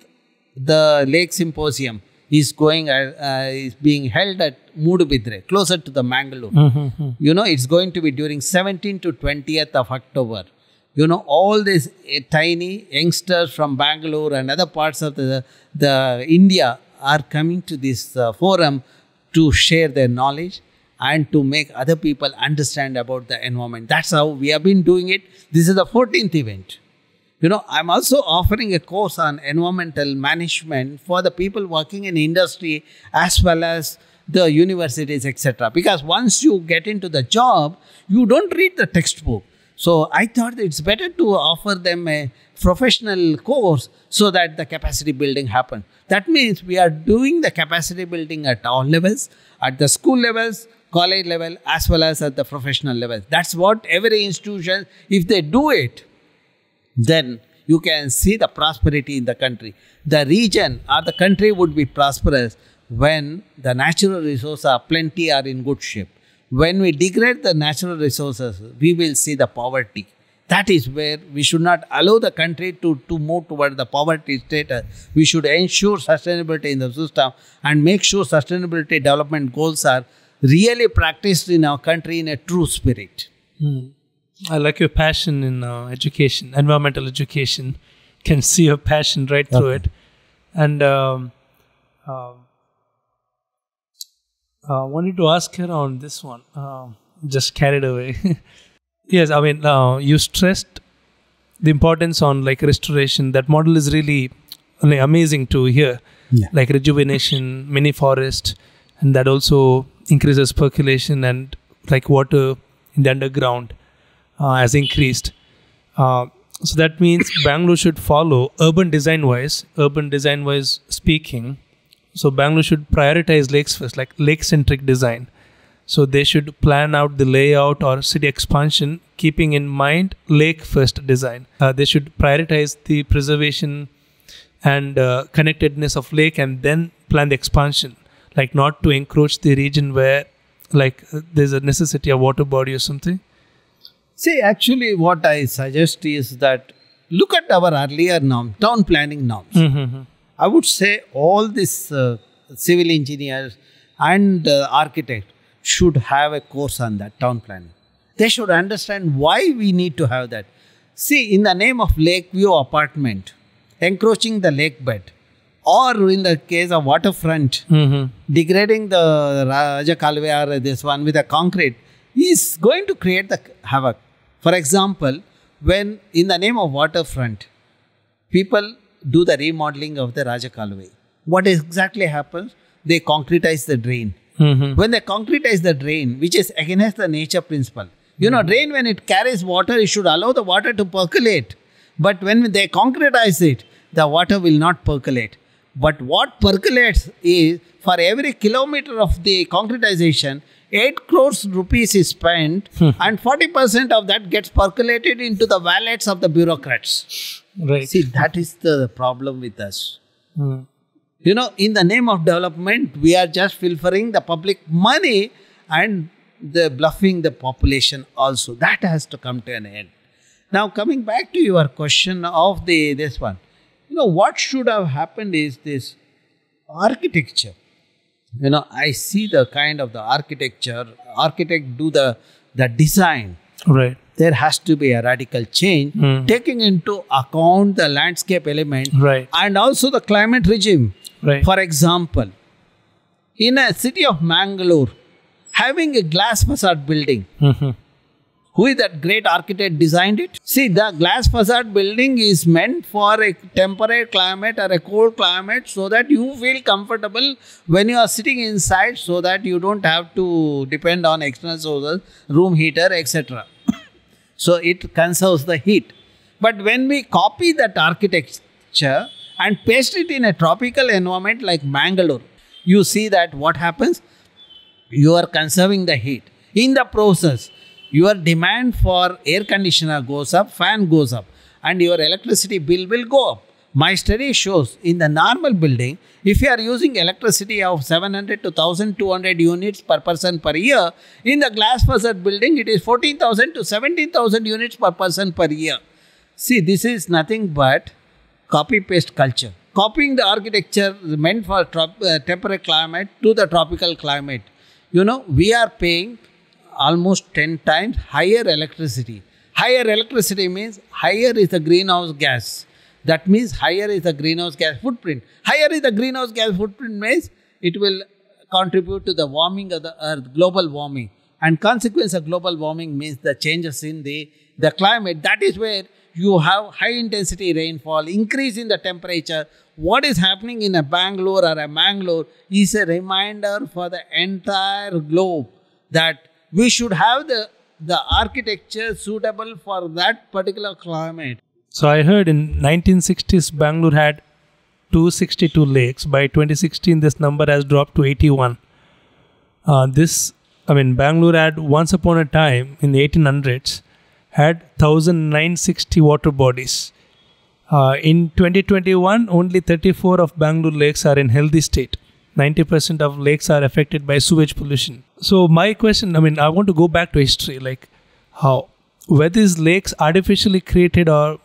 the Lake Symposium is being held at Mudubidre, closer to the Bangalore. It's going to be during 17th to 20th of October. All these tiny youngsters from Bangalore and other parts of the India are coming to this forum to share their knowledge and to make other people understand about the environment. That's how we have been doing it. This is the 14th event. I'm also offering a course on environmental management for the people working in industry as well as the universities, etc. Because once you get into the job, you don't read the textbook. So I thought it's better to offer them a professional course so that the capacity building happens. That means we are doing the capacity building at all levels, at the school levels, college level, as well as at the professional level. That's what every institution, if they do it, then you can see the prosperity in the country. The region or the country would be prosperous when the natural resources are plenty, are in good shape. When we degrade the natural resources, we will see the poverty. That is where we should not allow the country to move toward the poverty status. We should ensure sustainability in the system and make sure sustainability development goals are really practiced in our country in a true spirit. I like your passion in education, environmental education. Can see your passion right through it. And wanted to ask her on this one. Just carried away. Yes, I mean, you stressed the importance on like restoration. That model is really amazing to hear. Yeah. Like rejuvenation, mini forest, and that also increases percolation and like water in the underground has increased. So that means Bangalore should follow urban design-wise speaking. So Bangalore should prioritize lakes first, like lake-centric design. So they should plan out the layout or city expansion keeping in mind lake first design. They should prioritize the preservation and connectedness of lake and then plan the expansion, like not to encroach the region where there's a necessity of water body or something. See, actually what I suggest is that look at our earlier norm, town planning norms. Mm-hmm. I would say all these civil engineers and architects should have a course on that, town planning. They should understand why we need to have that. See, in the name of lake view apartment, encroaching the lake bed, or in the case of waterfront, degrading the Raja Kalve or this one with a concrete, is going to create the havoc. For example, when in the name of waterfront, people do the remodeling of the Raja Kalve, what exactly happens? They concretize the drain. When they concretize the drain, which is against the nature principle, you know, drain when it carries water, it should allow the water to percolate. But when they concretize it, the water will not percolate. But what percolates is, for every kilometer of the concretization, 8 crores rupees is spent and 40% of that gets percolated into the wallets of the bureaucrats. Right. See, that is the problem with us. You know, in the name of development, we are just pilfering the public money and the bluffing the population also. That has to come to an end. Now, coming back to your question of this one, you know, what should have happened is this architecture. You know, I see the kind of the architecture, architect do the design. Right. There has to be a radical change, taking into account the landscape element, right, and also the climate regime. Right. For example, in a city of Bangalore, having a glass facade building, who is that great architect designed it? See, the glass facade building is meant for a temperate climate or a cold climate so that you feel comfortable when you are sitting inside, so that you don't have to depend on external sources, room heater, etc. So it conserves the heat. But when we copy that architecture and paste it in a tropical environment like Bangalore, you see that what happens? You are conserving the heat. In the process, your demand for air conditioner goes up, fan goes up, and your electricity bill will go up. My study shows in the normal building, if you are using electricity of 700 to 1200 units per person per year, in the glass facade building, it is 14,000 to 17,000 units per person per year. See, this is nothing but copy-paste culture. Copying the architecture meant for temperate climate to the tropical climate. You know, we are paying almost 10 times higher electricity. Higher electricity means higher is the greenhouse gas. That means higher is the greenhouse gas footprint. Higher is the greenhouse gas footprint means it will contribute to the warming of the earth, global warming. And consequence of global warming means the changes in the climate. That is where you have high intensity rainfall, increase in the temperature. What is happening in a Bangalore or a Mangalore is a reminder for the entire globe that we should have the architecture suitable for that particular climate. So I heard in 1960s Bangalore had 262 lakes. By 2016 this number has dropped to 81. Bangalore had once upon a time in the 1800s had 1,960 water bodies. In 2021 only 34 of Bangalore lakes are in healthy state. 90% of lakes are affected by sewage pollution. So my question, I want to go back to history, like were these lakes artificially created or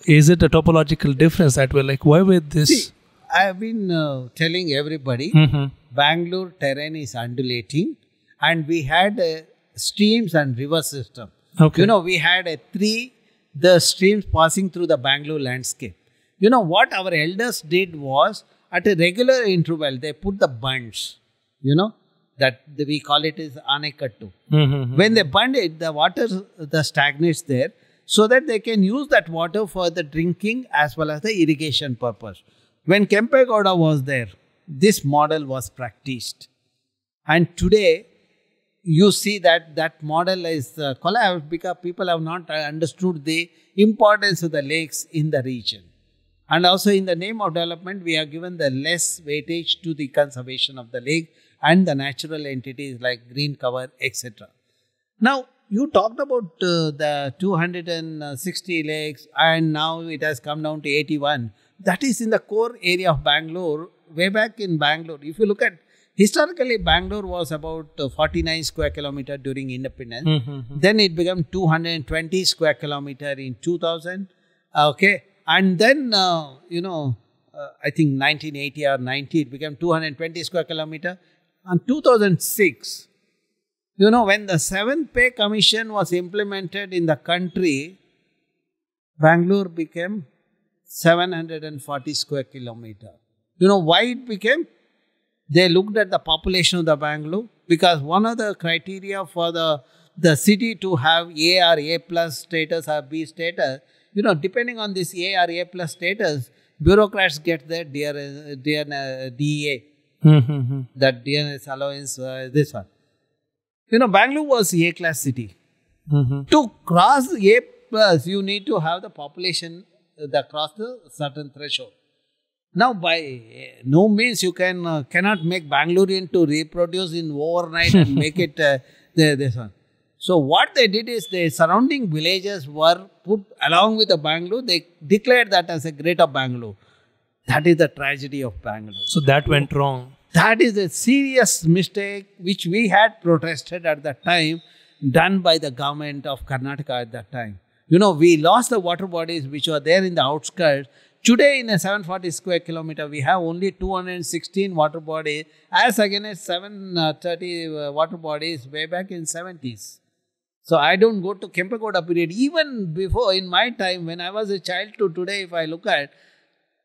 is it a topological difference that way? Like why were this? See, I have been telling everybody, Bangalore terrain is undulating and we had streams and river system. Okay. You know, we had the streams passing through the Bangalore landscape. You know, what our elders did was, at a regular interval, they put the bunds, you know, that we call it as anekattu. When they bund it, the water stagnates there so that they can use that water for the drinking as well as the irrigation purpose. When Kempegowda was there, this model was practiced. And today, you see that model is collapsed because people have not understood the importance of the lakes in the region. And also in the name of development, we have given the less weightage to the conservation of the lake and the natural entities like green cover, etc. Now, you talked about the 260 lakes and now it has come down to 81. That is in the core area of Bangalore. Way back in Bangalore, if you look at historically, Bangalore was about 49 square kilometer during independence. Then it became 220 square kilometer in 2000. Okay. And then, I think 1980 or 90, it became 220 square kilometer. And 2006, when the 7th Pay Commission was implemented in the country, Bangalore became 740 square kilometer. Why it became? They looked at the population of the Bangalore, because one of the criteria for the city to have A or A plus status or B status, depending on this A or A plus status, bureaucrats get their DEA, that DNS allowance, this one. Bangalore was A class city. To cross A plus, you need to have the population that cross the certain threshold. Now, by no means you cannot make Bangalorean to reproduce in overnight and make it this one. So, what they did is the surrounding villages were put along with the Bangalore. They declared that as a greater Bangalore. That is the tragedy of Bangalore. So, that went wrong. That is a serious mistake which we had protested at that time, done by the government of Karnataka at that time. We lost the water bodies which were there in the outskirts. Today, in a 740 square kilometer, we have only 216 water bodies, as against 730 water bodies way back in 70s. So, I don't go to Kempakoda period. Even before, in my time, when I was a child to today, if I look at,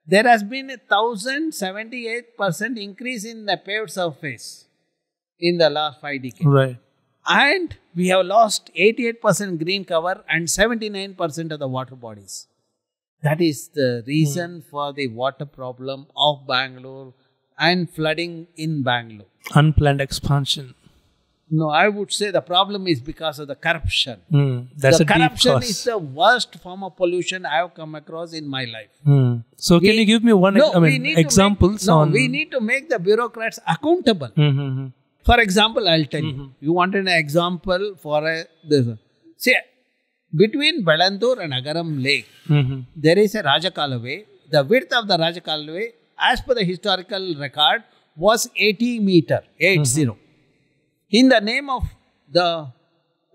there has been a 1,078% increase in the paved surface in the last 5 decades. Right. And we have lost 88% green cover and 79% of the water bodies. That is the reason for the water problem of Bangalore and flooding in Bangalore. Unplanned expansion. No, I would say the problem is because of the corruption. That's the a deep corruption cause. is the worst form of pollution I have come across in my life. So, can you give me one examples on? We need to make the bureaucrats accountable. For example, I'll tell you. You wanted an example for this one. See, between Bangalore and Agaram Lake, there is a Rajakalaway. The width of the Rajakalaway, as per the historical record, was 80 meter, 80. In the name of the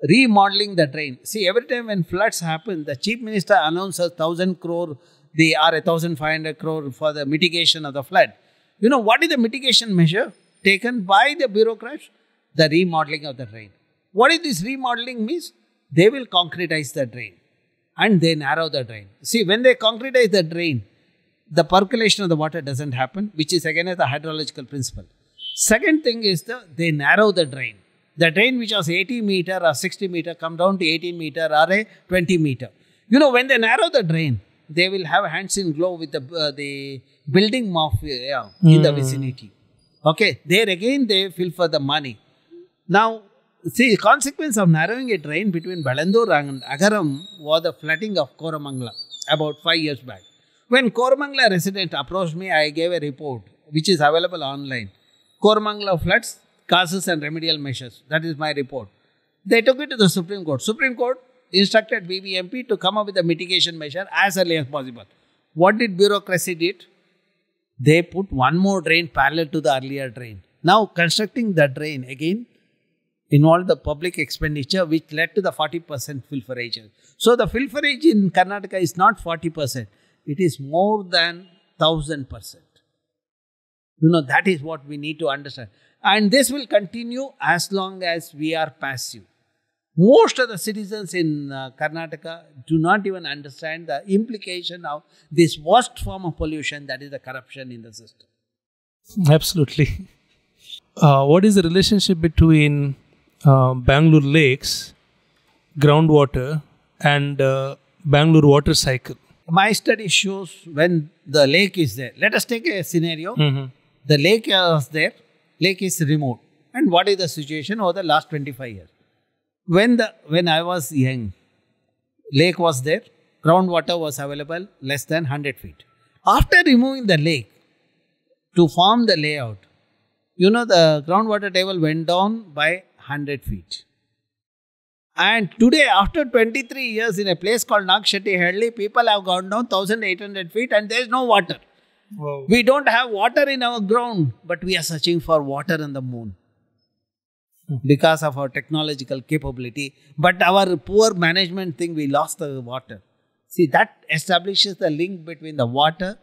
remodeling the drain. See, every time when floods happen, the Chief Minister announces 1,000 crore or 1,500 crore for the mitigation of the flood. What is the mitigation measure taken by the bureaucrats? The remodeling of the drain. What is this remodeling means? They will concretize the drain and they narrow the drain. See, when they concretize the drain, the percolation of the water doesn't happen, which is again the hydrological principle. Second thing is they narrow the drain. The drain which was 80 meter or 60 meter come down to 18 meter or a 20 meter. When they narrow the drain, they will have hands in glove with the building mafia in the vicinity. Okay, there again they fill for the money. Now, see, the consequence of narrowing a drain between Bangalore and Agaram was the flooding of Koramangala about 5 years back. When Koramangala resident approached me, I gave a report which is available online. Koramangala floods, causes and remedial measures. That is my report. They took it to the Supreme Court. Supreme Court instructed BBMP to come up with a mitigation measure as early as possible. What did bureaucracy did? They put one more drain parallel to the earlier drain. Now, constructing the drain again involved the public expenditure, which led to the 40% filtration. So, the filtrage in Karnataka is not 40%. It is more than 1,000%. That is what we need to understand. And this will continue as long as we are passive. Most of the citizens in Karnataka do not even understand the implication of this worst form of pollution, that is the corruption in the system. Absolutely. What is the relationship between Bangalore lakes, groundwater, and Bangalore water cycle? My study shows when the lake is there. Let us take a scenario. The lake is there, lake is removed. And what is the situation over the last 25 years? When I was young, lake was there, groundwater was available less than 100 feet. After removing the lake, to form the layout, the groundwater table went down by 100 feet. And today, after 23 years, in a place called Nagshetty, people have gone down 1,800 feet and there is no water. Wow. We don't have water in our ground, but we are searching for water on the moon because of our technological capability. But our poor management thing, we lost the water. See, that establishes the link between the water,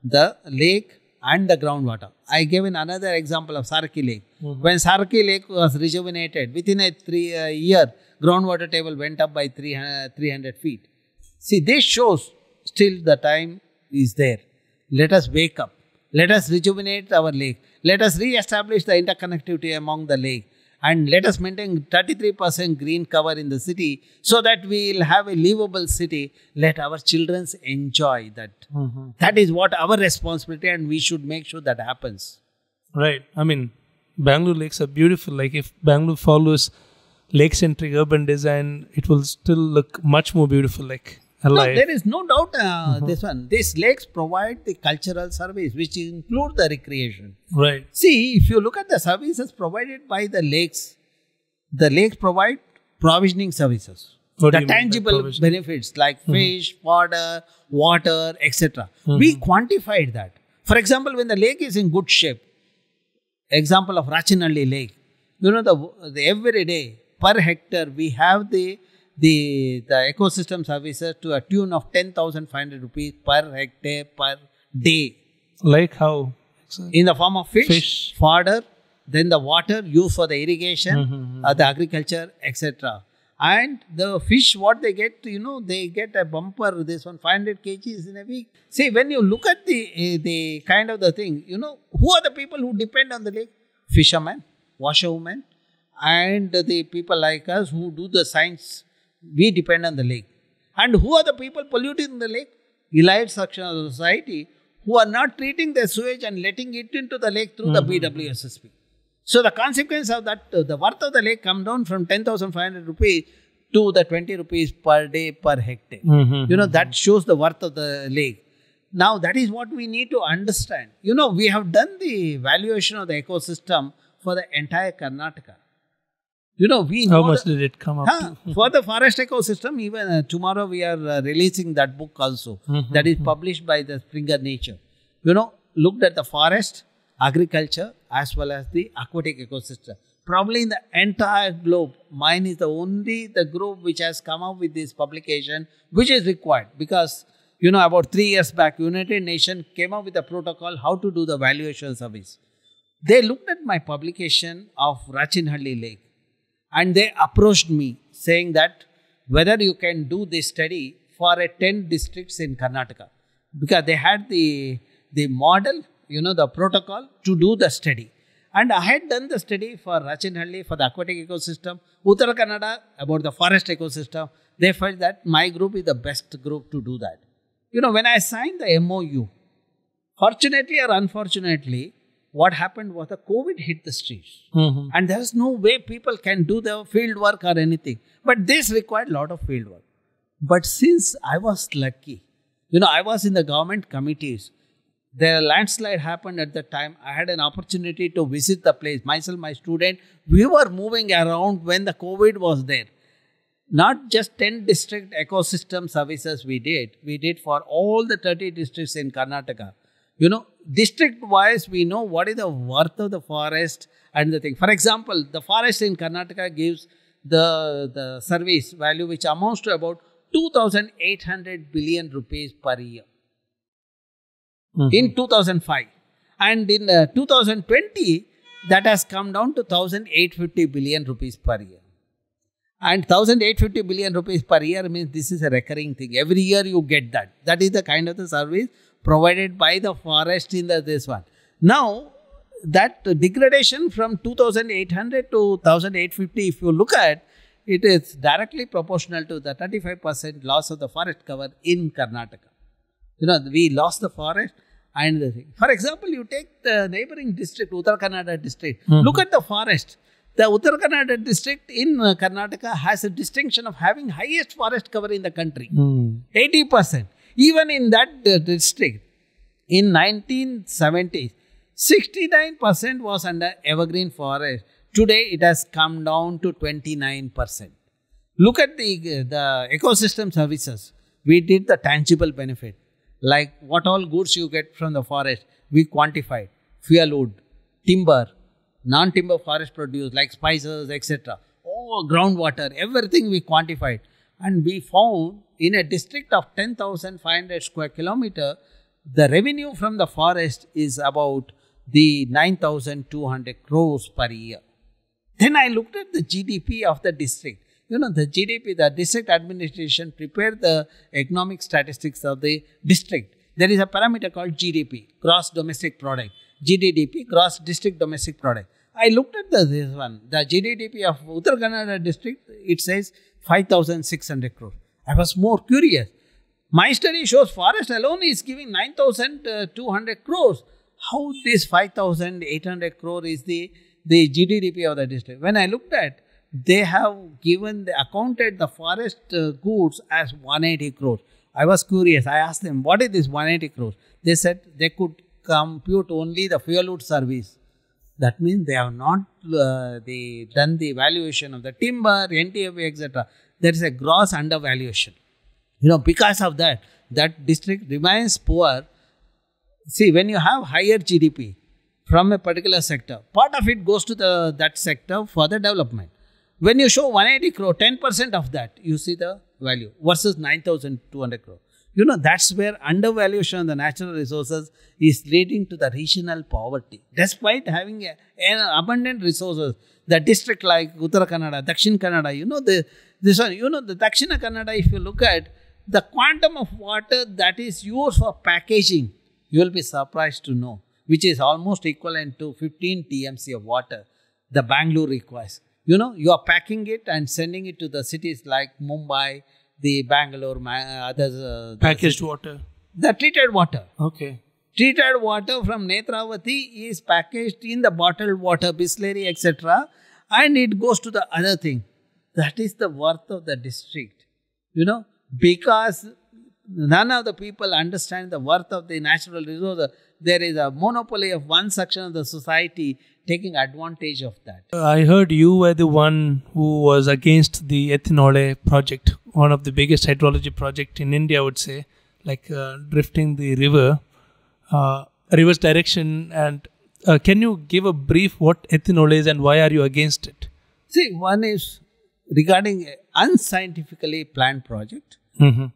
the lake, and the groundwater. I gave another example of Saraki Lake. When Saraki Lake was rejuvenated, within a 3 year, groundwater table went up by 300 feet. See, this shows still the time is there. Let us wake up. Let us rejuvenate our lake. Let us re-establish the interconnectivity among the lake. And let us maintain 33% green cover in the city so that we will have a livable city. Let our children enjoy that. That is what our responsibility, and we should make sure that happens. Right. I mean, Bangalore lakes are beautiful. Like if Bangalore follows lake-centric urban design, it will still look much more beautiful, like alive. No, there is no doubt this one. These lakes provide the cultural service, which include the recreation. Right. See, if you look at the services provided by the lakes provide provisioning services. What do The you mean by tangible provisioning? benefits like fish, fodder, water, etc. We quantified that. For example, when the lake is in good shape, example of Rachinhalli Lake, the every day per hectare we have the ecosystem services to a tune of 10,500 rupees per hectare per day. Like how? In the form of fish, fodder, then the water used for the irrigation, the agriculture, etc. And the fish, what they get, they get a bumper, this one, 500 kgs in a week. See, when you look at the kind of the thing, who are the people who depend on the lake? Fishermen, washerwomen, and the people like us who do the science. We depend on the lake. And who are the people polluting the lake? Elite section of the society who are not treating their sewage and letting it into the lake through the BWSSP. So the consequence of that, the worth of the lake come down from 10,500 rupees to the 20 rupees per day per hectare. That shows the worth of the lake. Now that is what we need to understand. We have done the valuation of the ecosystem for the entire Karnataka. We know How much did it come up to? For the forest ecosystem, even tomorrow we are releasing that book also. That is published by the Springer Nature. Looked at the forest, agriculture, as well as the aquatic ecosystem. Probably in the entire globe, mine is the group which has come up with this publication, which is required. Because, about 3 years back, United Nations came up with a protocol how to do the valuation service. They looked at my publication of Rachinhalli Lake. And they approached me saying that whether you can do this study for 10 districts in Karnataka. Because they had the model, the protocol to do the study. And I had done the study for Rachinhalli, for the aquatic ecosystem, Uttara Kannada, about the forest ecosystem. They felt that my group is the best group to do that. When I signed the MOU, fortunately or unfortunately, what happened was the COVID hit the streets. And there's no way people can do the field work or anything. But this required a lot of field work. But since I was lucky, I was in the government committees. The landslide happened at the time. I had an opportunity to visit the place. Myself, my student, we were moving around when the COVID was there. Not just 10 district ecosystem services we did. We did for all the 30 districts in Karnataka. District-wise, we know what is the worth of the forest and the thing. For example, the forest in Karnataka gives the service value which amounts to about 2,800 billion rupees per year. In 2005. And in 2020, that has come down to 1,850 billion rupees per year. And 1,850 billion rupees per year means this is a recurring thing. Every year you get that. That is the kind of the service provided by the forest in this one. Now, that degradation from 2,800 to 1,850, if you look at, it is directly proportional to the 35% loss of the forest cover in Karnataka. We lost the forest and the thing. For example, you take the neighboring district, Uttara Kannada district. Look at the forest. The Uttara Kannada district in Karnataka has a distinction of having highest forest cover in the country. 80%. Even in that district, in 1970s, 69% was under evergreen forest. Today it has come down to 29%. Look at the ecosystem services. We did the tangible benefit. Like what all goods you get from the forest, we quantified. Fuel wood, timber, non-timber forest produce like spices, etc. Oh, groundwater, everything we quantified. And we found in a district of 10,500 square kilometer, the revenue from the forest is about the 9,200 crores per year. Then I looked at the GDP of the district. You know, the GDP, the district administration prepared the economic statistics of the district. There is a parameter called GDP, gross domestic product. GDP, gross district domestic product. I looked at this one, the GDP of Uttar Kannada district, it says 5,600 crores. I was more curious. My study shows forest alone is giving 9,200 crores. How this 5,800 crore is the GDP of the district? When I looked at, they have accounted the forest goods as 180 crores. I was curious. I asked them, what is this 180 crores? They said they could compute only the fuel wood service. That means they have not done the valuation of the timber, NTFA, etc. There is a gross undervaluation. You know, because of that, that district remains poor. See, when you have higher GDP from a particular sector, part of it goes to that sector for the development. When you show 180 crore, 10% of that, you see the value versus 9,200 crore. You know, that's where undervaluation of the natural resources is leading to the regional poverty. Despite having abundant resources, the district like Uttara Kannada, Dakshin Kannada, you know, the Dakshina Kannada, if you look at the quantum of water that is used for packaging, you will be surprised to know, which is almost equivalent to 15 TMC of water the Bangalore requires. You know, you are packing it and sending it to the cities like Mumbai, the Bangalore, others. Packaged water. The treated water. Okay. Treated water from Netravati is packaged in the bottled water, Bisleri, etc. And it goes to the other thing. That is the worth of the district. You know, because none of the people understand the worth of the natural resources. There is a monopoly of one section of the society taking advantage of that. I heard you were the one who was against the ethanol project, one of the biggest hydrology project in India, I would say, like drifting the river's direction. And can you give a brief what ethanol is and why are you against it? See, one is regarding unscientifically planned project. Mm-hmm.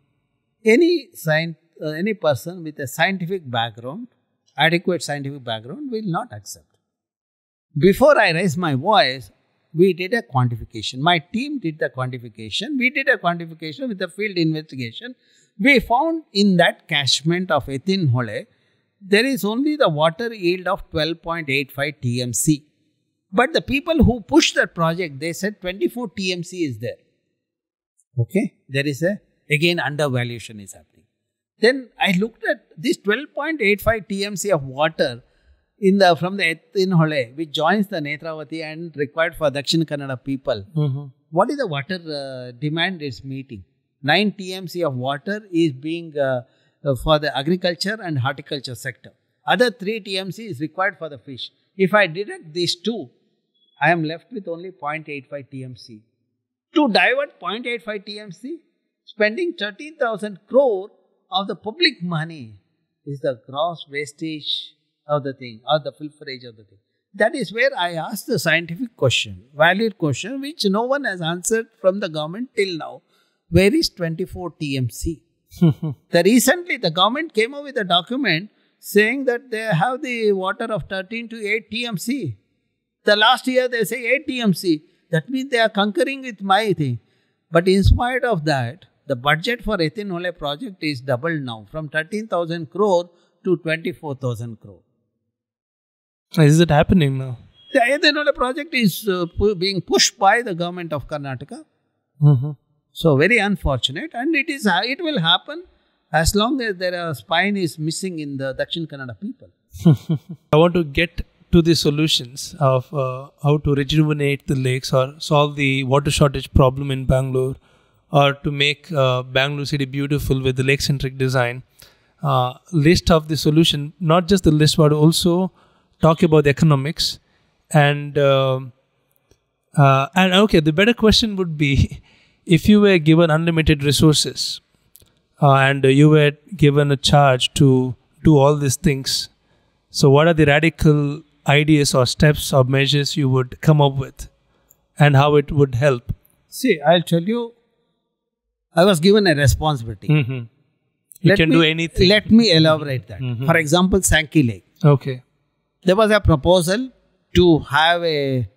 Any person with a scientific background, adequate scientific background, will not accept. Before I raised my voice, we did a quantification. My team did the quantification. We did a quantification with the field investigation. We found in that catchment of Ethinhole, there is only the water yield of 12.85 TMC. But the people who pushed that project, they said 24 TMC is there. Okay? There is again undervaluation is happening. Then I looked at this 12.85 TMC of water from the Ethinhole, which joins the Netravati and required for Dakshin Kannada people. Mm-hmm. What is the water demand is meeting? 9 TMC of water is being for the agriculture and horticulture sector. Other 3 TMC is required for the fish. If I deduct these two, I am left with only 0.85 TMC. To divert 0.85 TMC, spending 13,000 crore of the public money is the gross wastage of the thing, or the pilferage of the thing. That is where I asked the scientific question, valid question, which no one has answered from the government till now. Where is 24 TMC? Recently, the government came up with a document saying that they have the water of 13 to 8 TMC. The last year they say 8 TMC. That means they are concurring with my thing. But in spite of that, the budget for Ethinhole project is doubled now from 13,000 crore to 24,000 crore. Is it happening now? The Ethinhole project is being pushed by the government of Karnataka. Mm-hmm. So very unfortunate, and it will happen as long as their spine is missing in the Dakshin Kannada people. I want to get to the solutions of how to rejuvenate the lakes or solve the water shortage problem in Bangalore, or to make Bangalore city beautiful with the lake-centric design. List of the solution, not just the list, but also talk about the economics. And okay, the better question would be, if you were given unlimited resources and you were given a charge to do all these things, so what are the radical ideas or steps or measures you would come up with, and how it would help? See, I'll tell you, I was given a responsibility. You can do anything. Let me elaborate that. For example, Sankey Lake. Okay. There was a proposal to have a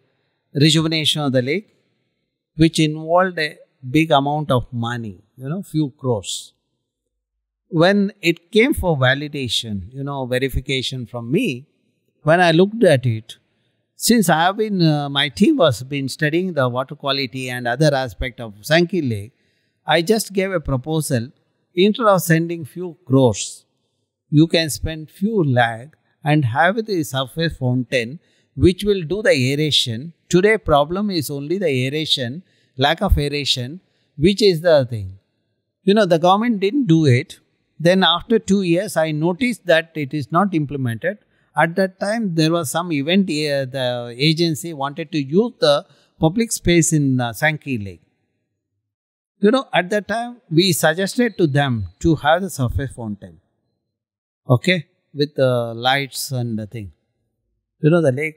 rejuvenation of the lake, which involved a big amount of money, few crores. When it came for validation, verification from me, when I looked at it, since I have been, my team was been studying the water quality and other aspect of Sankey Lake, I just gave a proposal. Instead of sending few crores, you can spend few lakh and have the surface fountain which will do the aeration. Today problem is only the aeration, lack of aeration, which is the thing. The government didn't do it. Then after 2 years, I noticed that it is not implemented. At that time, there was some event, the agency wanted to use the public space in Sankey Lake. At that time, we suggested to them to have the surface fountain. Okay? With the lights and the thing. The lake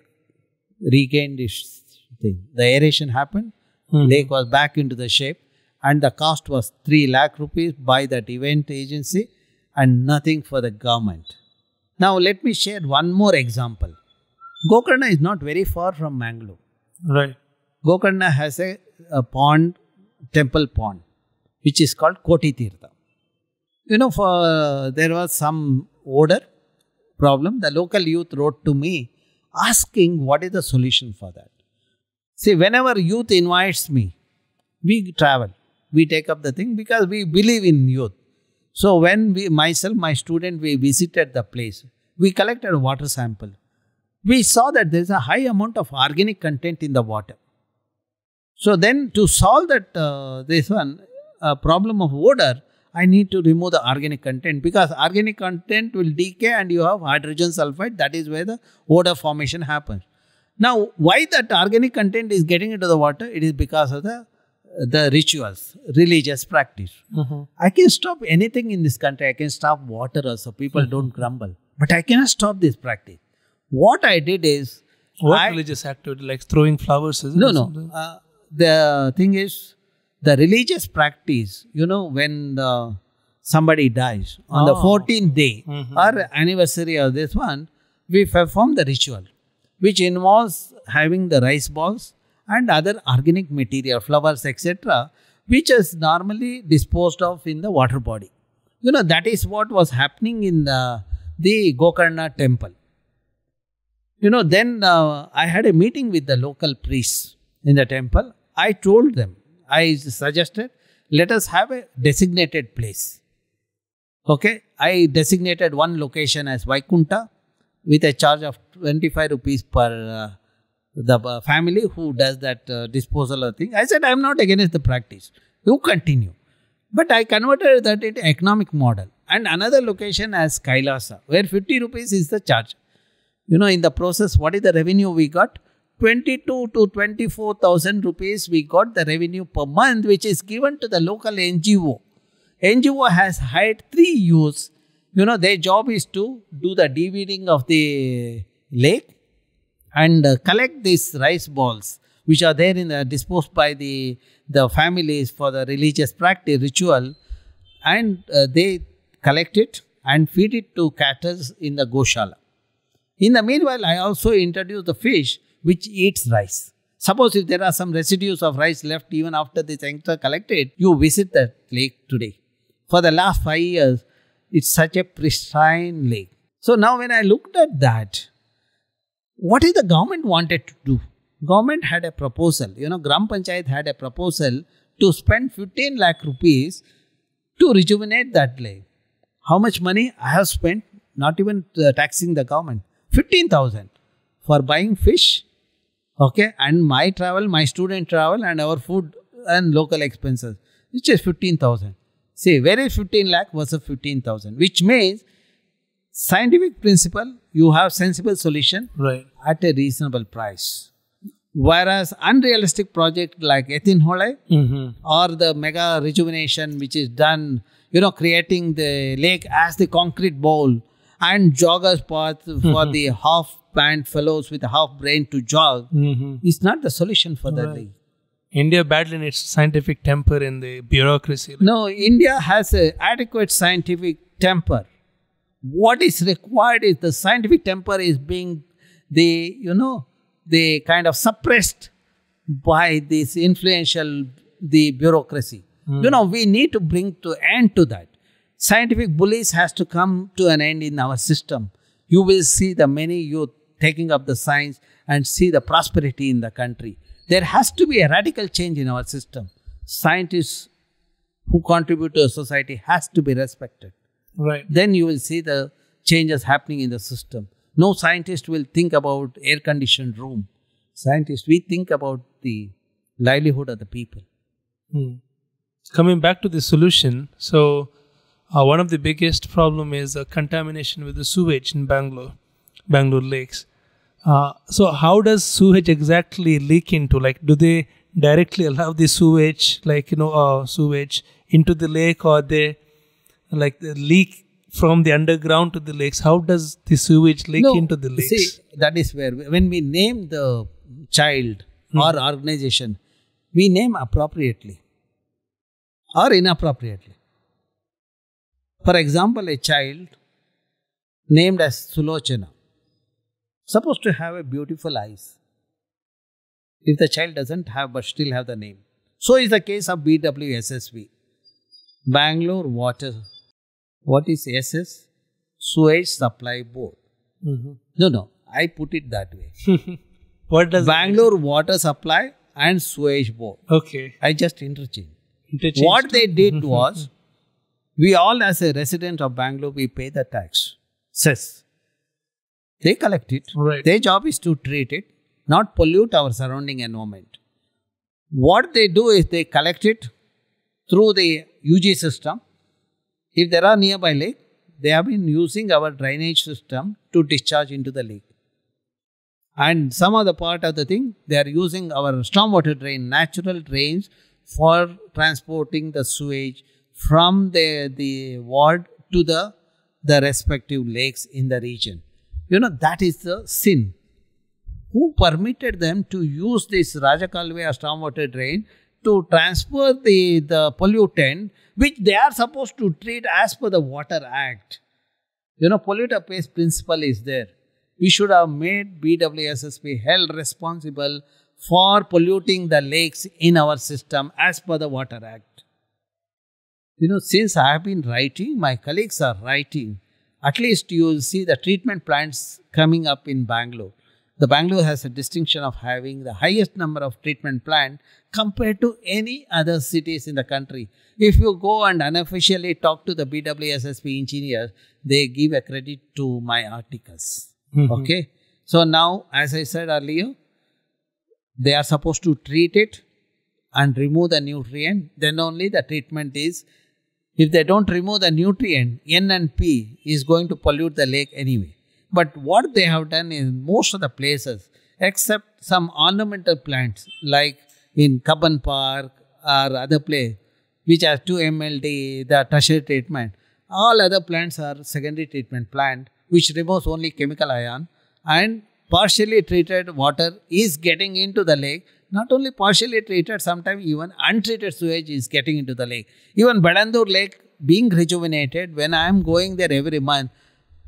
regained its thing. The aeration happened. Lake was back into the shape. And the cost was 3 lakh rupees by that event agency and nothing for the government. Now, let me share one more example. Gokarna is not very far from Bangalore. Right. Gokarna has a pond, temple pond, which is called Koti Tirtha. There was some odor problem. The local youth wrote to me asking what is the solution for that. See, whenever youth invites me, we travel. We take up the thing because we believe in youth. So when my student, we visited the place, we collected a water sample. We saw that there is a high amount of organic content in the water. So then to solve that problem of odor, I need to remove the organic content, because organic content will decay and you have hydrogen sulfide. That is where the odor formation happens. Now, why that organic content is getting into the water? It is because of the rituals, religious practice. I can stop anything in this country. I can stop water also. People don't grumble. But I cannot stop this practice. What I did is... What religious activity? Like throwing flowers? No. The thing is, the religious practice, when somebody dies, on the 14th day or anniversary of this one, we perform the ritual, which involves having the rice balls and other organic material, flowers, etc., which is normally disposed of in the water body. That is what was happening in the Gokarna temple. Then I had a meeting with the local priests in the temple. I told them, I suggested, let us have a designated place. Okay, I designated one location as Vaikunta with a charge of 25 rupees per the family who does that disposal of thing. I said, I am not against the practice. You continue. But I converted that into economic model. And another location as Kailasa, where 50 rupees is the charge. In the process, what is the revenue we got? 22 to 24,000 rupees we got the revenue per month, which is given to the local NGO. NGO has hired 3 youths. Their job is to do the de-weeding of the lake and collect these rice balls, which are there disposed by the families for the religious practice, ritual, and they collect it and feed it to cattle in the Goshala. In the meanwhile, I also introduce the fish which eats rice. Suppose if there are some residues of rice left even after this youngster collected, you visit that lake today. For the last 5 years, it's such a pristine lake. So now when I looked at that, what is the government wanted to do? Government had a proposal, Gram Panchayat had a proposal to spend 15 lakh rupees to rejuvenate that lake. How much money I have spent, not even taxing the government? 15,000 for buying fish, okay, and my travel, my student travel and our food and local expenses, which is 15,000. See, where is 15 lakh versus 15,000? Which means Scientific principle, you have sensible solution Right. at a reasonable price. Whereas unrealistic project like Ethinhole or the mega rejuvenation which is done, creating the lake as the concrete bowl and joggers path for the half-pant fellows with a half-brain to jog is not the solution for the lake. India badly needs scientific temper in the bureaucracy. No, India has an adequate scientific temper. What is required is the scientific temper is being the kind of suppressed by this the bureaucracy. We need to bring to end to that. Scientific bullies has to come to an end in our system. You will see the many youth taking up the science and see the prosperity in the country. There has to be a radical change in our system. Scientists who contribute to a society has to be respected. Right. Then you will see the changes happening in the system. No scientist will think about air-conditioned room. Scientists, we think about the livelihood of the people. Coming back to the solution, so one of the biggest problem is contamination with the sewage in Bangalore lakes. So how does sewage exactly leak into? Like, do they directly allow the sewage, sewage into the lake, or they the leak from the underground to the lakes? How does the sewage leak into the lakes? See, that is where when we name the child or organization, we name appropriately or inappropriately. For example, a child named as Sulochana, supposed to have a beautiful eyes. If the child doesn't have but still have the name. So is the case of BWSSB. Bangalore Water. What is SS? Sewage Supply Board. No, I put it that way. What does Bangalore Water Supply and Sewage Board. Okay. I just interchanged. What they did was, we all as a resident of Bangalore, we pay the tax, cess. They collect it. Right. Their job is to treat it, not pollute our surrounding environment. What they do is they collect it through the UG system. If there are nearby lake, they have been using our drainage system to discharge into the lake. And some other part of the thing, they are using our stormwater drain, natural drains for transporting the sewage from the ward to the respective lakes in the region. That is the sin. Who permitted them to use this Rajakalve or stormwater drain to transfer the pollutant which they are supposed to treat as per the Water Act? Polluter pays principle is there. We should have made BWSSB held responsible for polluting the lakes in our system as per the Water Act. Since I have been writing, my colleagues are writing, at least you will see the treatment plants coming up in Bangalore. The Bangalore has a distinction of having the highest number of treatment plants compared to any other cities in the country. If you go and unofficially talk to the BWSSB engineers, they give a credit to my articles. Okay. So now, as I said earlier, they are supposed to treat it and remove the nutrient. Then only the treatment is, if they don't remove the nutrient, N and P is going to pollute the lake anyway. But what they have done in most of the places, except some ornamental plants like in Kabban Park or other place, which has 2 MLD, the tertiary treatment, all other plants are secondary treatment plant, which removes only chemical ion, and partially treated water is getting into the lake. Not only partially treated, sometimes even untreated sewage is getting into the lake. Even Bangalore Lake being rejuvenated, when I am going there every month,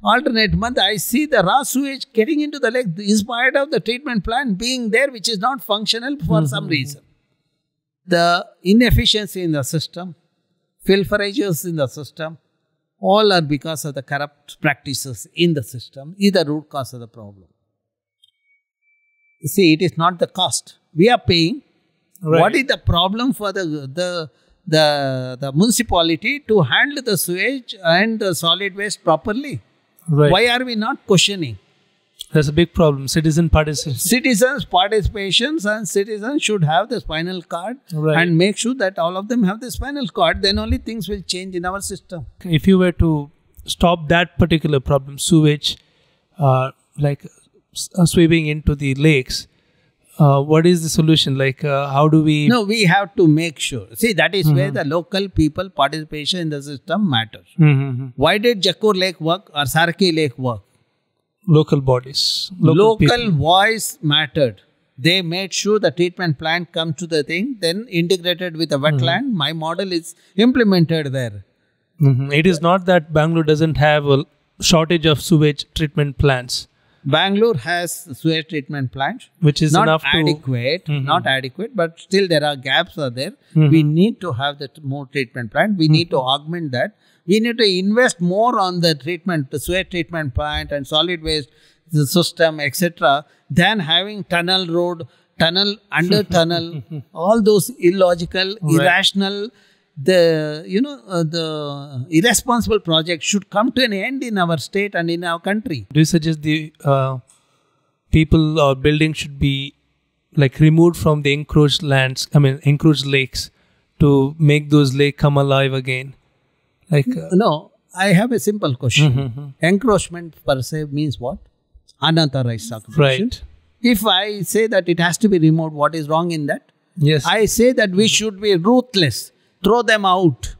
alternate month, I see the raw sewage getting into the lake in spite of the treatment plant being there, which is not functional for some reason. The inefficiency in the system, pilferages in the system, all are because of the corrupt practices in the system, is the root cause of the problem. See, it is not the cost. We are paying. Right. What is the problem for the municipality to handle the sewage and the solid waste properly? Right. Why are we not questioning? That's a big problem. Citizen participation. Citizens' participations, and citizens should have the spinal cord and make sure that all of them have the spinal cord. Then only things will change in our system. If you were to stop that particular problem, sewage, like sweeping into the lakes, what is the solution? Like, how do we? No, we have to make sure. See, that is where the local people participation in the system matters. Why did Jakkur Lake work or Sarki Lake work? Local bodies. Local voice mattered. They made sure the treatment plant comes to the thing, then integrated with a wetland. My model is implemented there. It is not that Bangalore doesn't have a shortage of sewage treatment plants. Bangalore has sewage treatment plants, which is not enough adequate, not adequate, but still there are gaps are there. We need to have that more treatment plant. We need to augment that. We need to invest more on the treatment, the sewage treatment plant and solid waste the system, etc., than having tunnel road, tunnel under tunnel, all those illogical, irrational, the irresponsible projects should come to an end in our state and in our country. Do you suggest the people or buildings should be like removed from the encroached lands, encroached lakes, to make those lakes come alive again? Like no, I have a simple question. Encroachment per se means what? Unauthorized occupation. Right. If I say that it has to be removed, what is wrong in that? Yes. I say that we should be ruthless. Throw them out.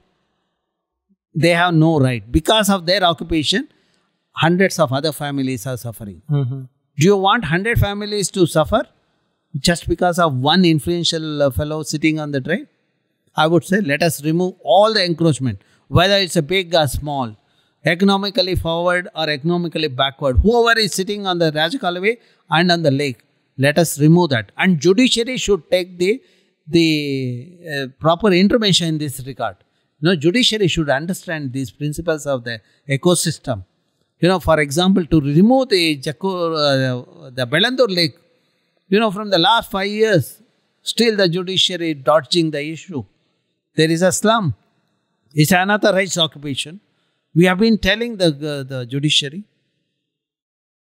They have no right. Because of their occupation, hundreds of other families are suffering. Do you want 100 families to suffer just because of one influential fellow sitting on the drain? I would say let us remove all the encroachment, whether it's a big or small, economically forward or economically backward. Whoever is sitting on the Rajakalaway and on the lake, let us remove that. And judiciary should take the proper intervention in this regard. Judiciary should understand these principles of the ecosystem. For example, to remove the the Bellandur Lake, from the last 5 years, still the judiciary dodging the issue. There is a slum. It's another rights occupation. We have been telling the judiciary.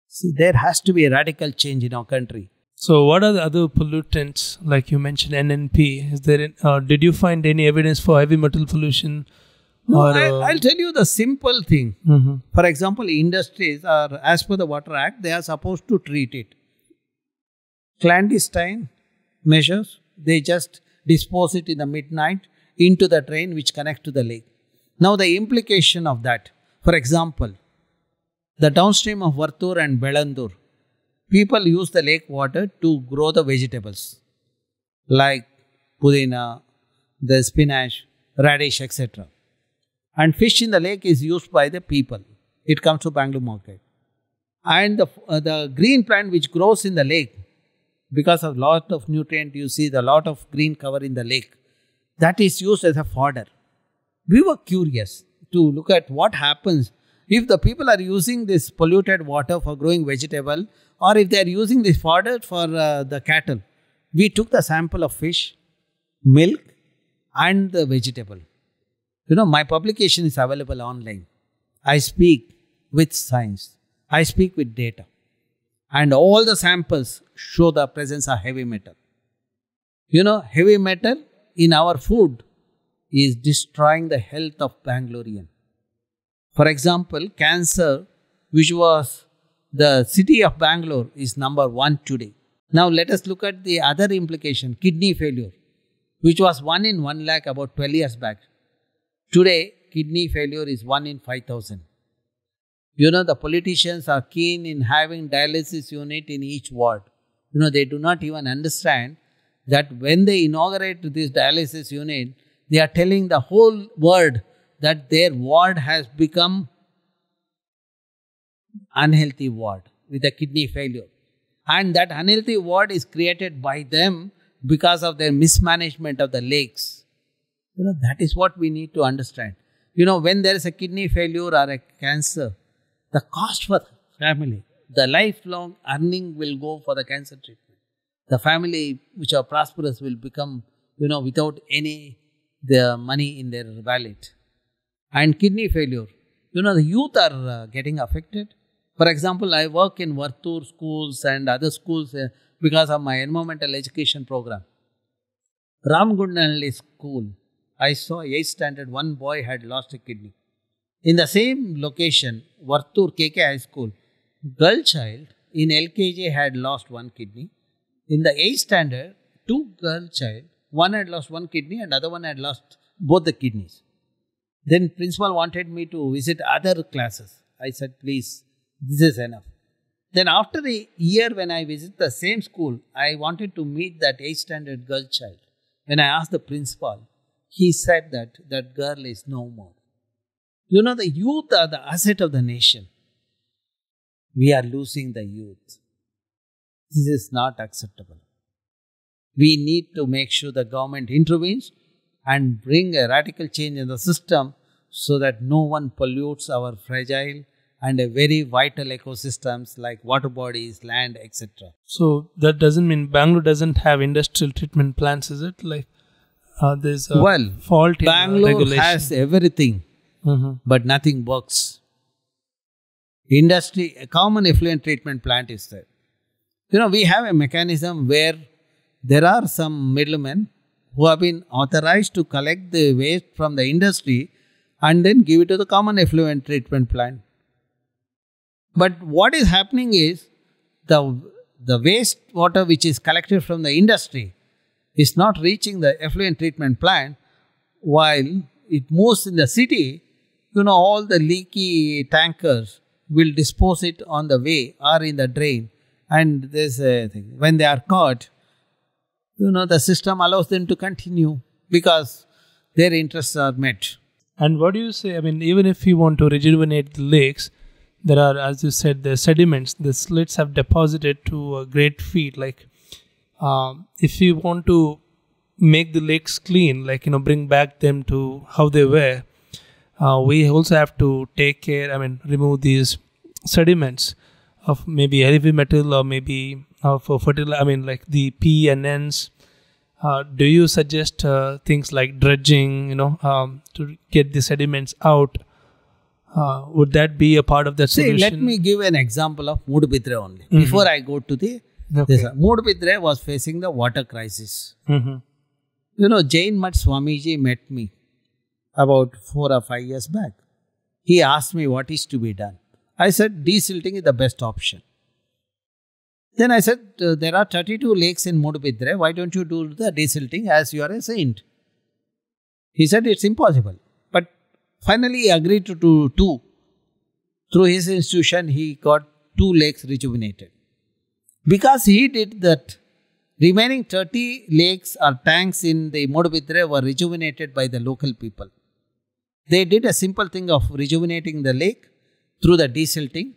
See, there has to be a radical change in our country. So, what are the other pollutants, like you mentioned NNP? Is there? Did you find any evidence for heavy metal pollution? No, I'll tell you the simple thing. For example, industries are, as per the Water Act, they are supposed to treat it. Clandestine measures, they just dispose it in the midnight into the drain which connects to the lake. Now, the implication of that, for example, the downstream of Vartur and Bellandur, people use the lake water to grow the vegetables like pudina, the spinach, radish, etc. And fish in the lake is used by the people. It comes to Bangalore market. And the green plant which grows in the lake, because of lot of nutrient, you see the lot of green cover in the lake, that is used as a fodder. We were curious to look at what happens if the people are using this polluted water for growing vegetable, or if they are using this fodder for the cattle. We took the sample of fish, milk and the vegetable. My publication is available online. I speak with science. I speak with data. And all the samples show the presence of heavy metal. Heavy metal in our food is destroying the health of Bangalorean. For example, cancer, which was the city of Bangalore, is number 1 today. Now let us look at the other implication, kidney failure, which was 1 in 1 lakh about 12 years back. Today, kidney failure is 1 in 5,000. The politicians are keen in having dialysis unit in each ward. They do not even understand that when they inaugurate this dialysis unit, they are telling the whole world that their ward has become unhealthy ward with a kidney failure. And that unhealthy ward is created by them because of their mismanagement of the lakes. That is what we need to understand. When there is a kidney failure or a cancer, the cost for the family, the lifelong earning will go for the cancer treatment. The family which are prosperous will become, without any the money in their wallet. And kidney failure, the youth are getting affected. For example, I work in Vartur schools and other schools because of my environmental education program. Ramgundanalli school, I saw 8th standard, one boy had lost a kidney. In the same location, Vartur KK High School, girl child in LKG had lost one kidney. In the 8th standard, two girl child, one had lost one kidney and other one had lost both the kidneys. Then principal wanted me to visit other classes. I said, please, this is enough. Then after a year when I visit the same school, I wanted to meet that 8th standard girl child. When I asked the principal, he said that that girl is no more. You know, the youth are the asset of the nation. We are losing the youth. This is not acceptable. We need to make sure the government intervenes and bring a radical change in the system so that no one pollutes our fragile and a very vital ecosystems like water bodies, land, etc. So that doesn't mean Bangalore doesn't have industrial treatment plants, is it? Like there's a fault in Bangalore regulation. has everything, but nothing works. Industry, a common effluent treatment plant is there. You know, we have a mechanism where there are some middlemen who have been authorized to collect the waste from the industry and then give it to the common effluent treatment plant. But what is happening is the waste water which is collected from the industry is not reaching the effluent treatment plant while it moves in the city. You know, all the leaky tankers will dispose it on the way or in the drain. And there's a thing, when they are caught, you know, the system allows them to continue because their interests are met. And what do you say? I mean, even if you want to rejuvenate the lakes, there are, as you said, the sediments, the slits have deposited to a great feet. Like, if you want to make the lakes clean, like, you know, bring back them to how they were, we also have to take care, I mean, remove these sediments of maybe heavy metal or maybe for fertilizer, I mean, like the P and Ns. Do you suggest things like dredging, you know, to get the sediments out? Would that be a part of that solution? See, let me give an example of Mudbidre only. Before I go to the... Mudbidre was facing the water crisis. You know, Jain Mat Swamiji met me about 4 or 5 years back. He asked me what is to be done. I said, desilting is the best option. Then I said, there are 32 lakes in Mudbidre. Why don't you do the desilting as you are a saint? He said, it's impossible. But finally, he agreed to do 2. Through his institution, he got 2 lakes rejuvenated. Because he did that, remaining 30 lakes or tanks in the Mudbidre were rejuvenated by the local people. They did a simple thing of rejuvenating the lake through the desilting,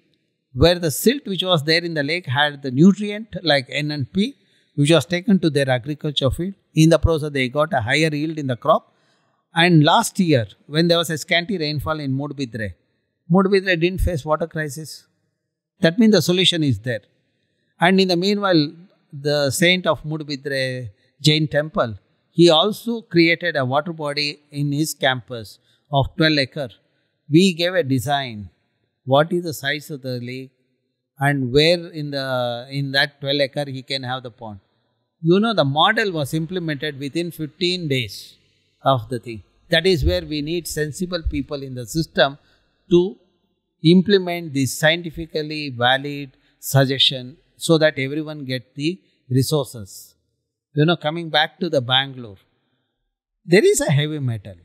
where the silt which was there in the lake had the nutrient like N and P, which was taken to their agriculture field. In the process, they got a higher yield in the crop. And last year, when there was a scanty rainfall in Mudbidre didn't face water crisis. That means the solution is there. And in the meanwhile, the saint of Mudbidre Jain temple, he also created a water body in his campus of 12 acre. We gave a design. What is the size of the lake and where in that 12 acre he can have the pond. You know, the model was implemented within 15 days of the thing. That is where we need sensible people in the system to implement this scientifically valid suggestion so that everyone get the resources. You know, coming back to the Bangalore, there is a heavy metal.